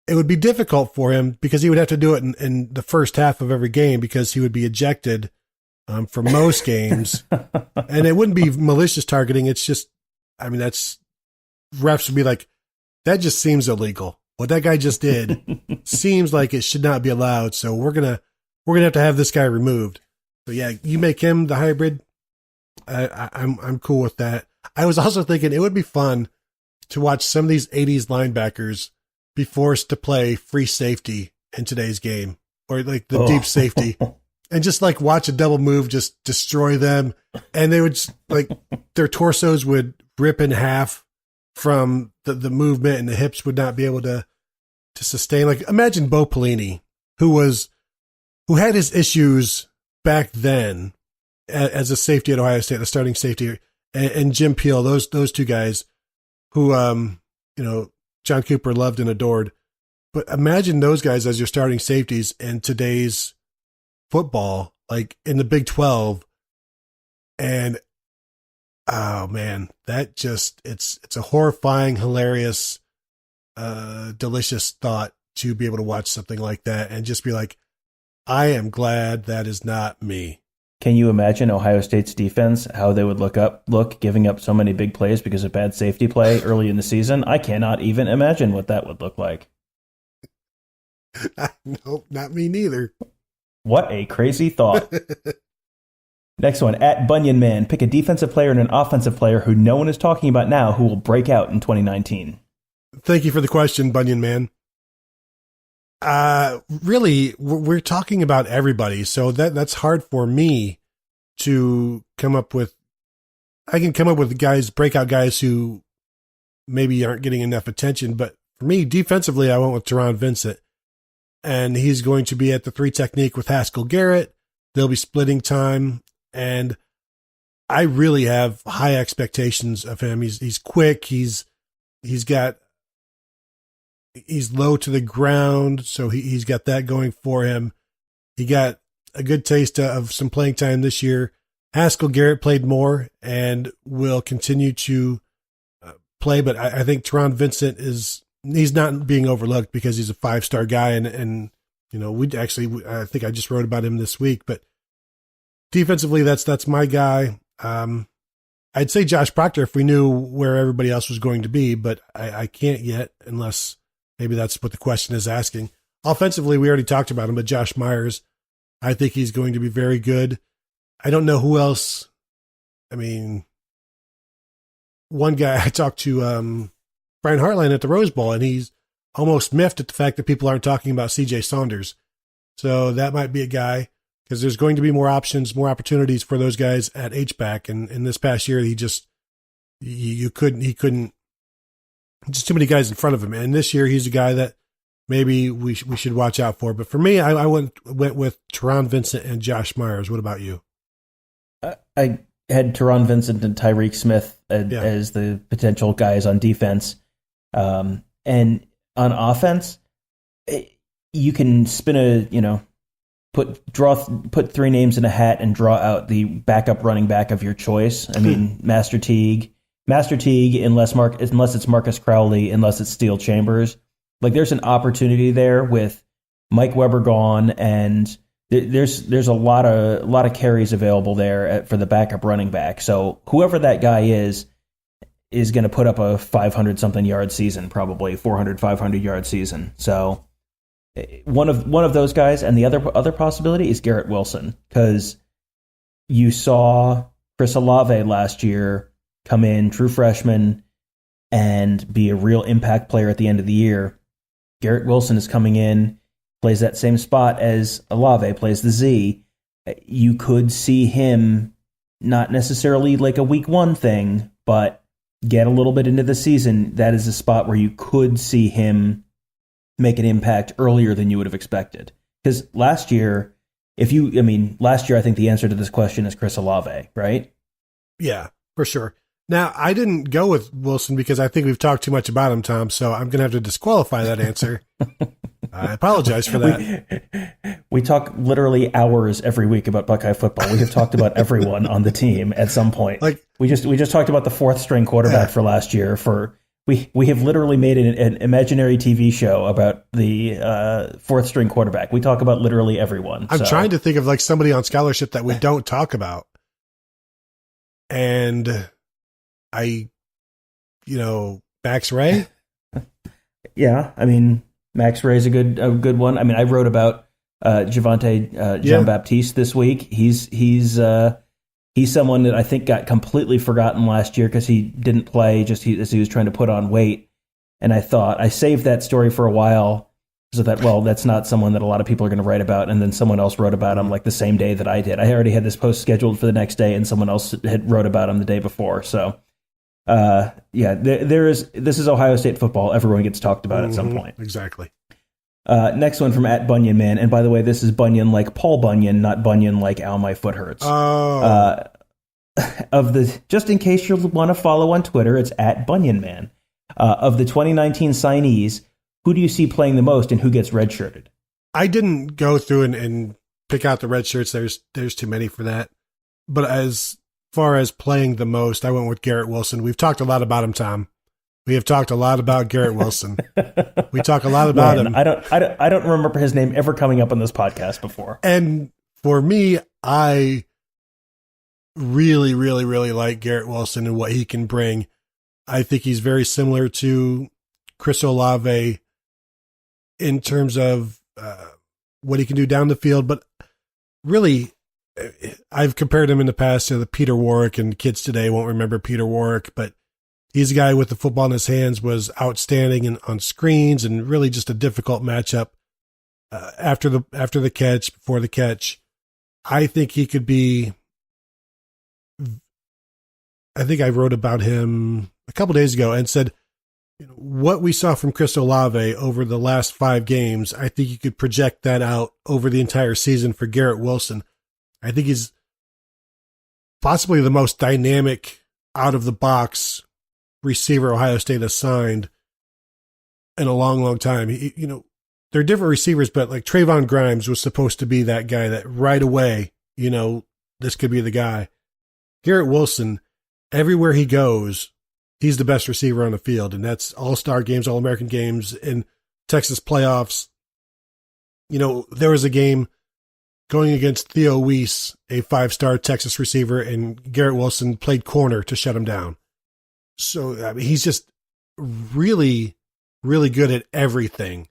It would be difficult for him because he would have to do it in the first half of every game because he would be ejected for most games. And it wouldn't be malicious targeting. It's just, I mean, refs would be like, that just seems illegal. What that guy just did seems like it should not be allowed. So we're gonna have this guy removed. So yeah, you make him the hybrid. I'm cool with that. I was also thinking it would be fun to watch some of these 80s linebackers be forced to play free safety in today's game, or like the deep safety, and just like watch a double move just destroy them, and they would just, like their torsos would rip in half from the movement, and the hips would not be able to sustain. Like imagine Bo Pelini, who had his issues back then as a safety at Ohio State, the starting safety, and Jim Peel, those two guys who John Cooper loved and adored. But imagine those guys as your starting safeties in today's football, like in the Big 12. And oh man, that just it's a horrifying, hilarious, delicious thought to be able to watch something like that and just be like, I am glad that is not me. Can you imagine Ohio State's defense, how they would look giving up so many big plays because of bad safety play early in the season? I cannot even imagine what that would look like. Nope, not me neither. What a crazy thought. Next one, at Bunyan Man, pick a defensive player and an offensive player who no one is talking about now who will break out in 2019. Thank you for the question, Bunyan Man. Really, we're talking about everybody, so that's hard for me to come up with. I can come up with breakout guys who maybe aren't getting enough attention, but for me, defensively, I went with Teron Vincent, and he's going to be at the 3 technique with Haskell Garrett. They'll be splitting time, and I really have high expectations of him. He's quick. He's low to the ground, so he's got that going for him. He got a good taste of some playing time this year. Haskell Garrett played more and will continue to play, but I think Teron Vincent he's not being overlooked because he's a 5-star guy, and I think I just wrote about him this week. But defensively, that's my guy. I'd say Josh Proctor if we knew where everybody else was going to be, but I can't yet unless. Maybe that's what the question is asking. Offensively, we already talked about him, but Josh Myers, I think he's going to be very good. I don't know who else. I mean, one guy I talked to, Brian Hartline at the Rose Bowl, and he's almost miffed at the fact that people aren't talking about CJ Saunders. So that might be a guy, because there's going to be more options, more opportunities for those guys at H-back. And in this past year, he couldn't, just too many guys in front of him. And this year, he's a guy that maybe we should watch out for. But for me, I went with Teron Vincent and Josh Myers. What about you? I had Teron Vincent and Tyreek Smith as the potential guys on defense. And on offense, you can spin put three names in a hat and draw out the backup running back of your choice. I mean, Master Teague, unless it's Marcus Crowley, unless it's Steel Chambers. Like, there's an opportunity there with Mike Weber gone, and there's a lot of carries available there for the backup running back. So whoever that guy is going to put up a 500-something yard season, probably 400, 500-yard season. So one of those guys, and the other possibility is Garrett Wilson, because you saw Chris Olave last year come in, true freshman, and be a real impact player at the end of the year. Garrett Wilson is coming in, plays that same spot as Olave, plays the Z. You could see him, not necessarily like a week one thing, but get a little bit into the season. That is a spot where you could see him make an impact earlier than you would have expected. Because last year, I think the answer to this question is Chris Olave, right? Yeah, for sure. Now, I didn't go with Wilson because I think we've talked too much about him, Tom, so I'm going to have to disqualify that answer. I apologize for that. We talk literally hours every week about Buckeye football. We have talked about everyone on the team at some point. Like, we just talked about the fourth string quarterback for last year. We have literally made an imaginary TV show about the fourth string quarterback. We talk about literally everyone. I'm trying to think of like somebody on scholarship that we don't talk about. And Max Ray? Yeah, I mean, Max Ray's a good one. I mean, I wrote about Javonte Jean-Baptiste this week. He's someone that I think got completely forgotten last year because he didn't play as he was trying to put on weight. And I thought I saved that story for a while so that, well, that's not someone that a lot of people are going to write about. And then someone else wrote about him like the same day that I did. I already had this post scheduled for the next day, and someone else had wrote about him the day before. So, this is Ohio State football. Everyone gets talked about at some point. Exactly. Next one from @BunyanMan. And by the way, this is Bunyan like Paul Bunyan, not Bunyan like Ow, my foot hurts. Oh. Just in case you want to follow on Twitter, it's @BunyanMan. Of the 2019 signees, who do you see playing the most and who gets redshirted? I didn't go through and pick out the red shirts. There's too many for that. But as far as playing the most, I went with Garrett Wilson. We've talked a lot about him, Tom. We have talked a lot about Garrett Wilson. We talk a lot about him. I don't remember his name ever coming up on this podcast before. And for me, I really, really, really like Garrett Wilson and what he can bring. I think he's very similar to Chris Olave in terms of what he can do down the field. But really, I've compared him in the past to the Peter Warwick, and kids today won't remember Peter Warwick, but he's a guy with the football in his hands, was outstanding on screens, and really just a difficult matchup after the catch, before the catch. I think he could be. I think I wrote about him a couple days ago and said, what we saw from Chris Olave over the last 5 games, I think you could project that out over the entire season for Garrett Wilson. I think he's possibly the most dynamic out of the box receiver Ohio State has signed in a long, long time. They're different receivers, but like Trayvon Grimes was supposed to be that guy that right away, this could be the guy. Garrett Wilson, everywhere he goes, he's the best receiver on the field, and that's all-star games, all-American games, in Texas playoffs. There was a game going against Theo Weiss, a 5-star Texas receiver, and Garrett Wilson played corner to shut him down. So he's just really, really good at everything.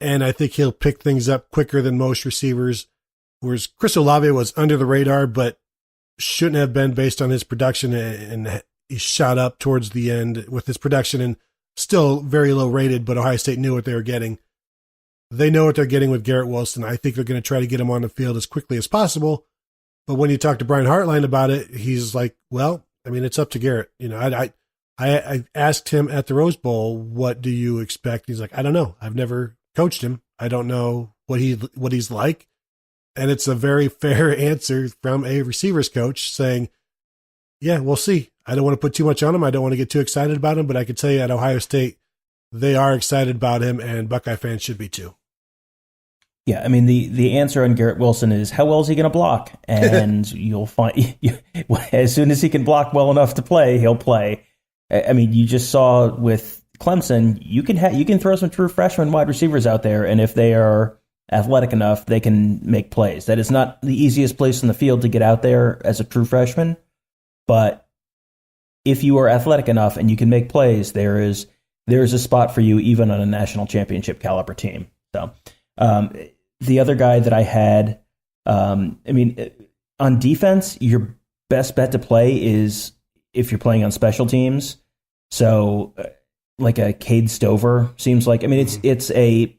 And I think he'll pick things up quicker than most receivers, whereas Chris Olave was under the radar, but shouldn't have been based on his production, and he shot up towards the end with his production. And still very low rated, but Ohio State knew what they were getting. They know what they're getting with Garrett Wilson. I think they're going to try to get him on the field as quickly as possible. But when you talk to Brian Hartline about it, he's like, well, I mean, it's up to Garrett. You know, I asked him at the Rose Bowl, what do you expect? He's like, I don't know. I've never coached him. I don't know what he's like. And it's a very fair answer from a receivers coach saying, yeah, we'll see. I don't want to put too much on him. I don't want to get too excited about him, but I can tell you at Ohio State, they are excited about him, and Buckeye fans should be too. Yeah, I mean, the answer on Garrett Wilson is, how well is he going to block? And you'll find, as soon as he can block well enough to play, he'll play. I mean, you just saw with Clemson, you can throw some true freshman wide receivers out there, and if they are athletic enough, they can make plays. That is not the easiest place in the field to get out there as a true freshman, but if you are athletic enough and you can make plays, there is a spot for you even on a national championship caliber team. So the other guy that I had, I mean, on defense, your best bet to play is if you're playing on special teams. So like a Cade Stover seems like, I mean, it's a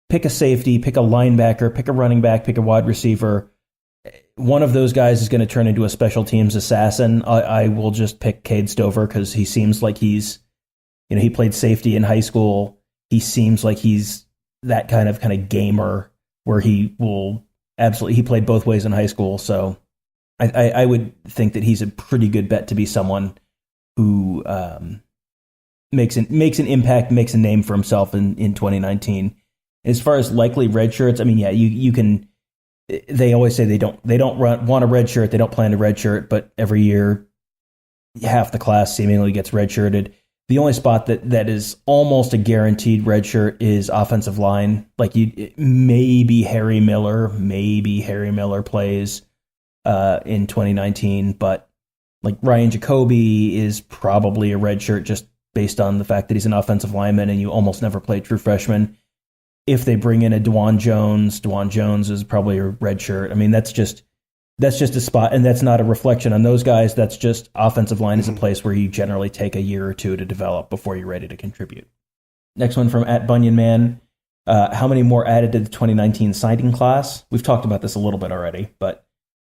pick a safety, pick a linebacker, pick a running back, pick a wide receiver. One of those guys is going to turn into a special teams assassin. I will just pick Cade Stover because he seems like he's, you know, he played safety in high school. He seems like he's that kind of gamer where he will absolutely, he played both ways in high school. So I would think that he's a pretty good bet to be someone who makes an impact, makes a name for himself in 2019. As far as likely red shirts, I mean, yeah, you can. They always say they don't want a red shirt. They don't plan a red shirt, but every year, half the class seemingly gets red shirted. The only spot that is almost a guaranteed red shirt is offensive line. Like maybe Harry Miller plays in 2019, but like Ryan Jacoby is probably a red shirt just based on the fact that he's an offensive lineman and you almost never play true freshman. If they bring in a Dwan Jones is probably a red shirt. I mean, that's just a spot, and that's not a reflection on those guys. That's just offensive line is a place where you generally take a year or two to develop before you're ready to contribute. Next one from @BunyanMan. How many more added to the 2019 signing class? We've talked about this a little bit already, but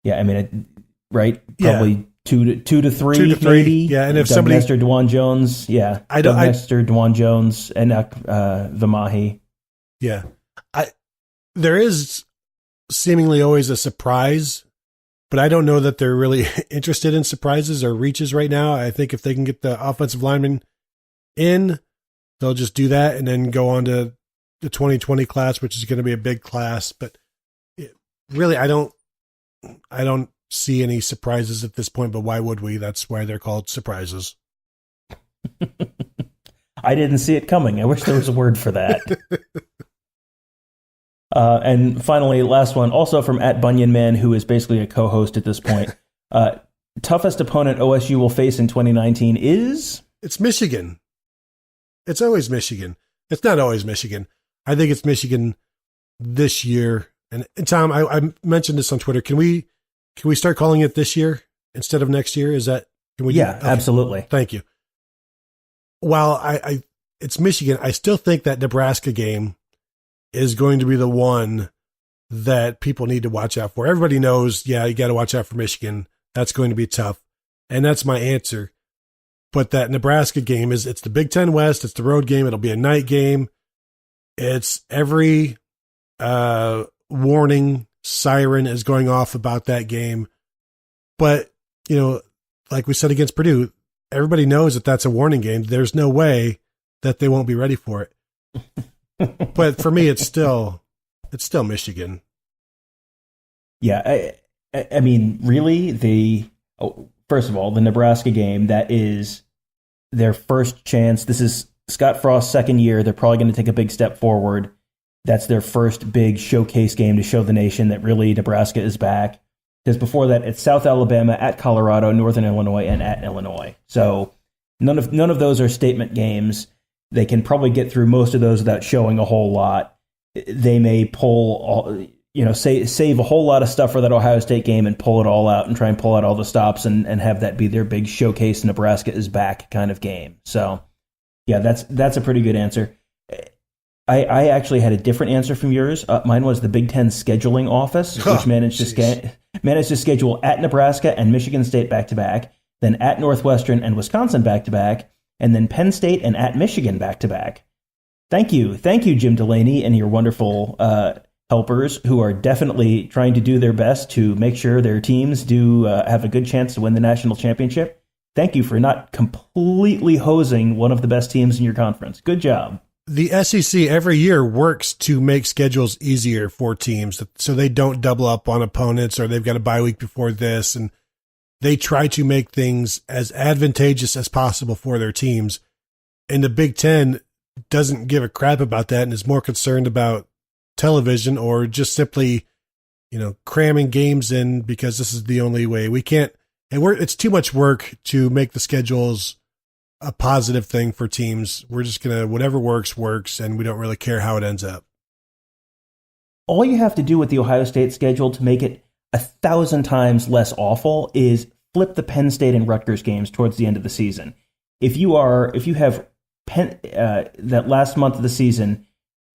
yeah, I mean, right? Probably two to three, maybe. Yeah, and if Doug somebody Nestor, Dwan Jones, Nestor, Dwan Jones, and Vamahi. Yeah, there is seemingly always a surprise, but I don't know that they're really interested in surprises or reaches right now. I think if they can get the offensive lineman in, they'll just do that and then go on to the 2020 class, which is going to be a big class. But really, I don't see any surprises at this point. But why would we? That's why they're called surprises. I didn't see it coming. I wish there was a word for that. And finally, last one, also from @BunyanMan, who is basically a co-host at this point. Toughest opponent OSU will face in 2019 is? It's Michigan. It's always Michigan. It's not always Michigan. I think it's Michigan this year. And Tom, I mentioned this on Twitter. Can we start calling it this year instead of next year? Is that? Can we? Yeah, okay. Absolutely. Thank you. While it's Michigan, I still think that Nebraska game is going to be the one that people need to watch out for. Everybody knows, you got to watch out for Michigan. That's going to be tough. And that's my answer. But that Nebraska game it's the Big Ten West. It's the road game. It'll be a night game. It's every warning siren is going off about that game. But, like we said against Purdue, everybody knows that that's a warning game. There's no way that they won't be ready for it. But for me, it's still Michigan. Yeah, I mean, really, first of all, the Nebraska game, that is their first chance. This is Scott Frost's second year. They're probably going to take a big step forward. That's their first big showcase game to show the nation that really Nebraska is back. Because before that, it's South Alabama, at Colorado, Northern Illinois, and at Illinois. So none of those are statement games. They can probably get through most of those without showing a whole lot. They may pull, save a whole lot of stuff for that Ohio State game and pull it all out and try and pull out all the stops and have that be their big showcase Nebraska is back kind of game. So Yeah, that's a pretty good answer. I actually had a different answer from yours. Mine was the Big Ten scheduling office, which managed to schedule at Nebraska and Michigan State back to back, then at Northwestern and Wisconsin back to back, and then Penn State and at Michigan back to back. Thank you, Jim Delaney, and your wonderful helpers who are definitely trying to do their best to make sure their teams do have a good chance to win the national championship. Thank you for not completely hosing one of the best teams in your conference. Good job. The SEC every year works to make schedules easier for teams so they don't double up on opponents or they've got a bye week before this, and they try to make things as advantageous as possible for their teams. And the Big Ten doesn't give a crap about that and is more concerned about television or just simply, cramming games in because this is the only way. We can't, and it's too much work to make the schedules a positive thing for teams. We're just going to, whatever works, and we don't really care how it ends up. All you have to do with the Ohio State schedule to make it 1,000 times less awful is flip the Penn State and Rutgers games towards the end of the season. If you have that last month of the season,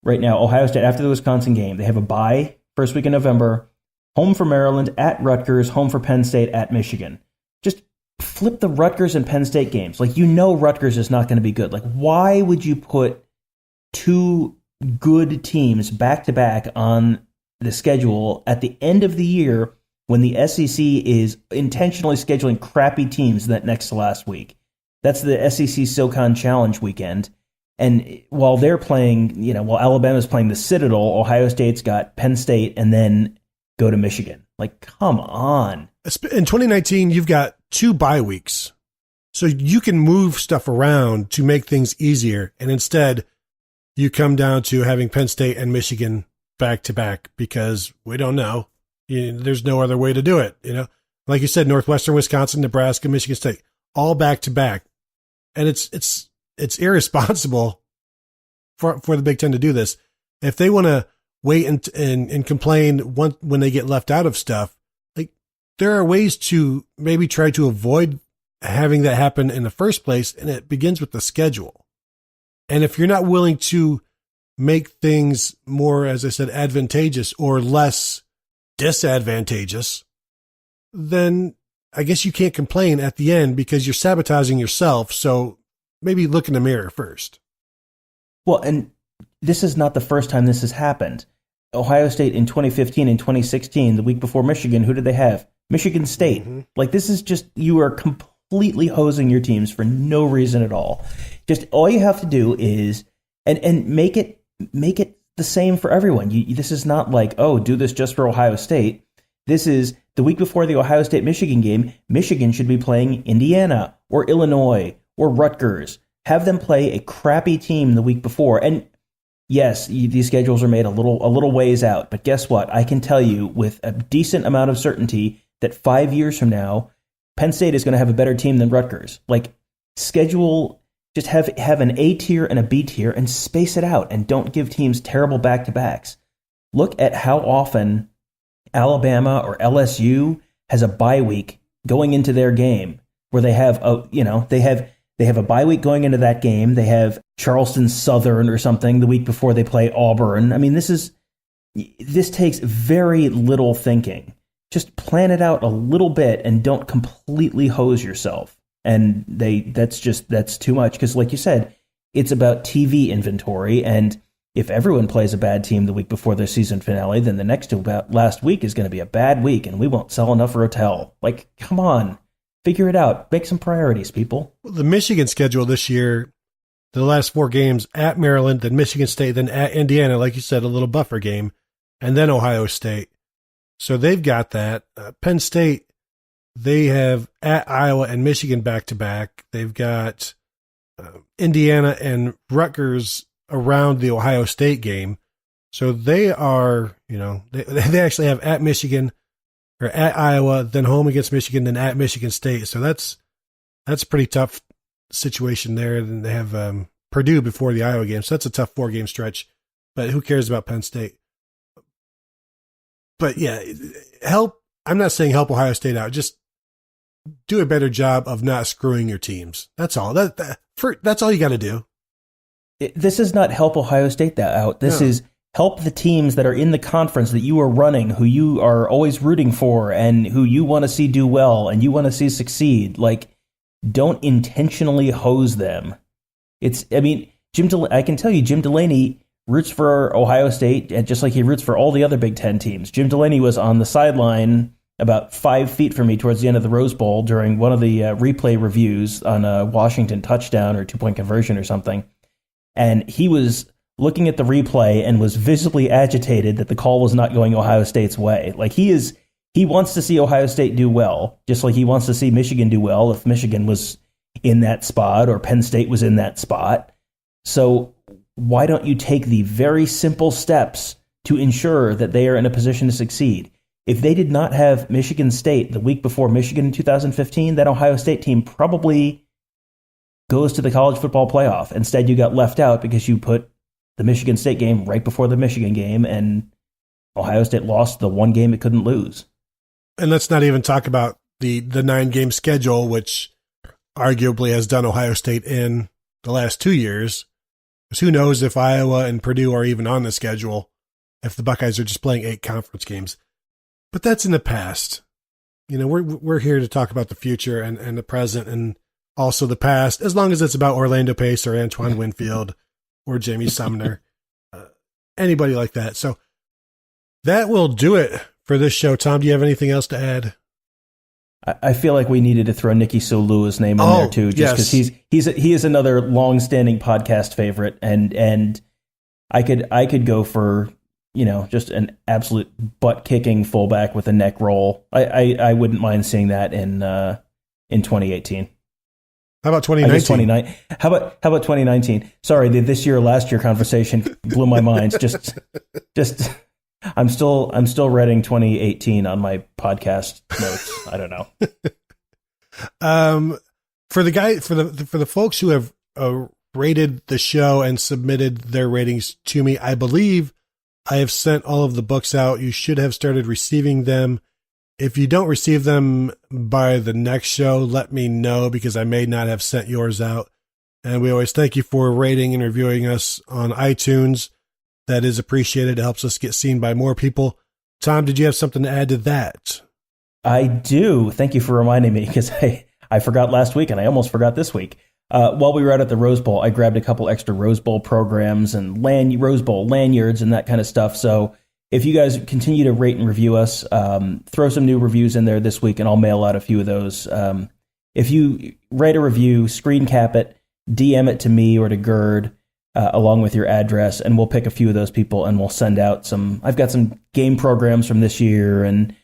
right now, Ohio State, after the Wisconsin game, they have a bye first week in November, home for Maryland, at Rutgers, home for Penn State, at Michigan. Just flip the Rutgers and Penn State games. Rutgers is not going to be good. Why would you put two good teams back to back on the schedule at the end of the year when the SEC is intentionally scheduling crappy teams that next to last week? That's the SEC SoCon Challenge weekend. And while they're playing, while Alabama's playing the Citadel, Ohio State's got Penn State and then go to Michigan. Come on. In 2019, you've got 2 bye weeks. So you can move stuff around to make things easier. And instead, you come down to having Penn State and Michigan back to back because we don't know. There's no other way to do it. Like you said, Northwestern, Wisconsin, Nebraska, Michigan State, all back to back. And it's irresponsible for the Big Ten to do this. If they want to wait and complain when they get left out of stuff, there are ways to maybe try to avoid having that happen in the first place, and it begins with the schedule. And if you're not willing to make things more, as I said, advantageous or less disadvantageous, then I guess you can't complain at the end because you're sabotaging yourself. So maybe look in the mirror first. Well, and this is not the first time this has happened. Ohio State in 2015 and 2016, the week before Michigan, who did they have? Michigan State. Mm-hmm. This is just, you are completely hosing your teams for no reason at all. Just all you have to do is, and make it the same for everyone. This is not do this just for Ohio State. This is the week before the Ohio State-Michigan game. Michigan should be playing Indiana or Illinois or Rutgers. Have them play a crappy team the week before. And yes, these schedules are made a little ways out, but guess what? I can tell you with a decent amount of certainty that 5 years from now, Penn State is going to have a better team than Rutgers. Schedule, just have an A tier and a B tier and space it out and don't give teams terrible back-to-backs. Look at how often Alabama or LSU has a bye week going into their game where they have they have a bye week going into that game. They have Charleston Southern or something the week before they play Auburn. I mean, this takes very little thinking. Just plan it out a little bit and don't completely hose yourself. And that's too much because, like you said, it's about TV inventory. And if everyone plays a bad team the week before their season finale, then the next to about last week is going to be a bad week, and we won't sell enough Rotel. Come on. Figure it out. Make some priorities, people. The Michigan schedule this year, the last 4 games at Maryland, then Michigan State, then at Indiana, like you said, a little buffer game, and then Ohio State. So they've got that. Penn State, they have at Iowa and Michigan back-to-back. They've got Indiana and Rutgers around the Ohio State game. So they are, they actually have at Michigan, or at Iowa, then home against Michigan, then at Michigan State. So that's a pretty tough situation there. Then they have Purdue before the Iowa game. So that's a tough 4-game stretch. But who cares about Penn State? But yeah, I'm not saying help Ohio State out. Just do a better job of not screwing your teams. That's all. That's all you got to do. This is not help Ohio State out. This is help the teams that are in the conference that you are running, who you are always rooting for, and who you want to see do well and you want to see succeed. Like, don't intentionally hose them. I can tell you, Jim Delaney roots for Ohio State, and just like he roots for all the other Big Ten teams. Jim Delaney was on the sideline about 5 feet from me towards the end of the Rose Bowl during one of the replay reviews on a Washington touchdown or 2-point conversion or something. And he was looking at the replay and was visibly agitated that the call was not going Ohio State's way. Like, he wants to see Ohio State do well, just like he wants to see Michigan do well if Michigan was in that spot or Penn State was in that spot. So why don't you take the very simple steps to ensure that they are in a position to succeed? If they did not have Michigan State the week before Michigan in 2015, that Ohio State team probably goes to the college football playoff. Instead, you got left out because you put the Michigan State game right before the Michigan game, and Ohio State lost the one game it couldn't lose. And let's not even talk about the 9-game schedule, which arguably has done Ohio State in the last 2 years. Because who knows if Iowa and Purdue are even on the schedule, if the Buckeyes are just playing 8 conference games. But that's in the past. You know, we're here to talk about the future and the present and also the past, as long as it's about Orlando Pace or Antoine Winfield or Jamie Sumner, anybody like that. So that will do it for this show. Tom, do you have anything else to add? I feel like we needed to throw Nikki Solua's name in there too, just because he is another long-standing podcast favorite, and I could go for, you know, just an absolute butt-kicking fullback with a neck roll. I wouldn't mind seeing that in 2018. How about 2019? How about 2019? Sorry, the this year last year conversation blew my mind. Just I'm still reading 2018 on my podcast notes. I don't know. For the folks who have rated the show and submitted their ratings to me, I believe I have sent all of the books out. You should have started receiving them. If you don't receive them by the next show, let me know, because I may not have sent yours out. And we always thank you for rating and reviewing us on iTunes. That is appreciated. It helps us get seen by more people. Tom, did you have something to add to that? I do. Thank you for reminding me, because I forgot last week and I almost forgot this week. While we were out at the Rose Bowl, I grabbed a couple extra Rose Bowl programs and Rose Bowl lanyards and that kind of stuff. So if you guys continue to rate and review us, throw some new reviews in there this week and I'll mail out a few of those. If you write a review, screen cap it, DM it to me or to Gerd, along with your address, and we'll pick a few of those people and we'll send out some. I've got some game programs from this year and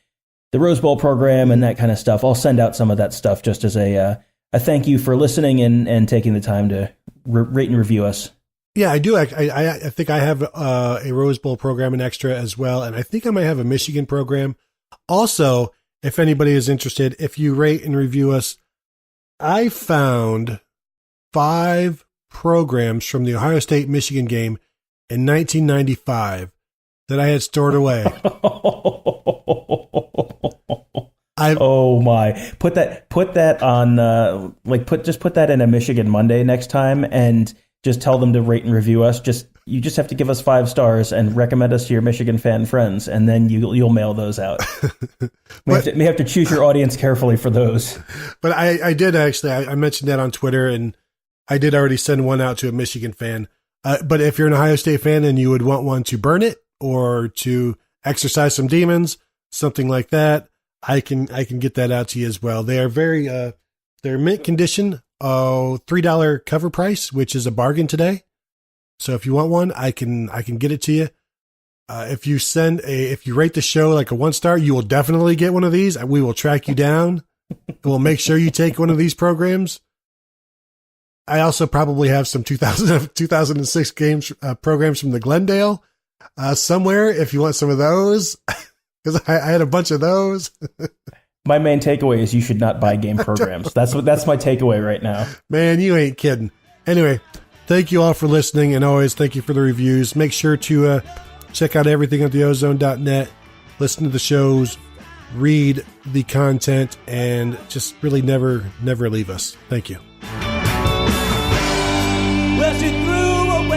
the Rose Bowl program and that kind of stuff. I'll send out some of that stuff just as a thank you for listening and taking the time to rate and review us. Yeah, I do. I think I have a Rose Bowl program, an extra as well, and I think I might have a Michigan program. Also, if anybody is interested, if you rate and review us, I found 5 programs from the Ohio State-Michigan game in 1995 that I had stored away. Oh my! Put that on just put that in a Michigan Monday next time, and just tell them to rate and review us. You just have to give us 5 stars and recommend us to your Michigan fan friends, and then you'll mail those out. May have to choose your audience carefully for those. But I did actually. I mentioned that on Twitter, and I did already send one out to a Michigan fan. But if you're an Ohio State fan and you would want one to burn it or to exercise some demons, something like that, I can get that out to you as well. They are very they're mint condition. $3 cover price, which is a bargain today. So if you want one, I can get it to you. If you rate the show like a 1-star, you will definitely get one of these. We will track you down. We'll make sure you take one of these programs. I also probably have some 2006 games programs from the Glendale somewhere if you want some of those, because I had a bunch of those. My main takeaway is you should not buy game programs. That's my takeaway right now. Man, you ain't kidding. Anyway, thank you all for listening, and always thank you for the reviews. Make sure to check out everything at theozone.net, listen to the shows, read the content, and just really never leave us. Thank you. Well, she threw away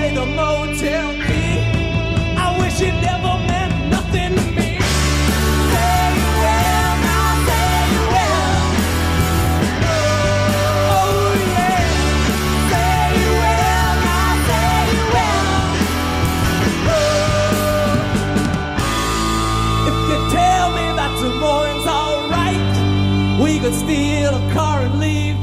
could steal a car and leave.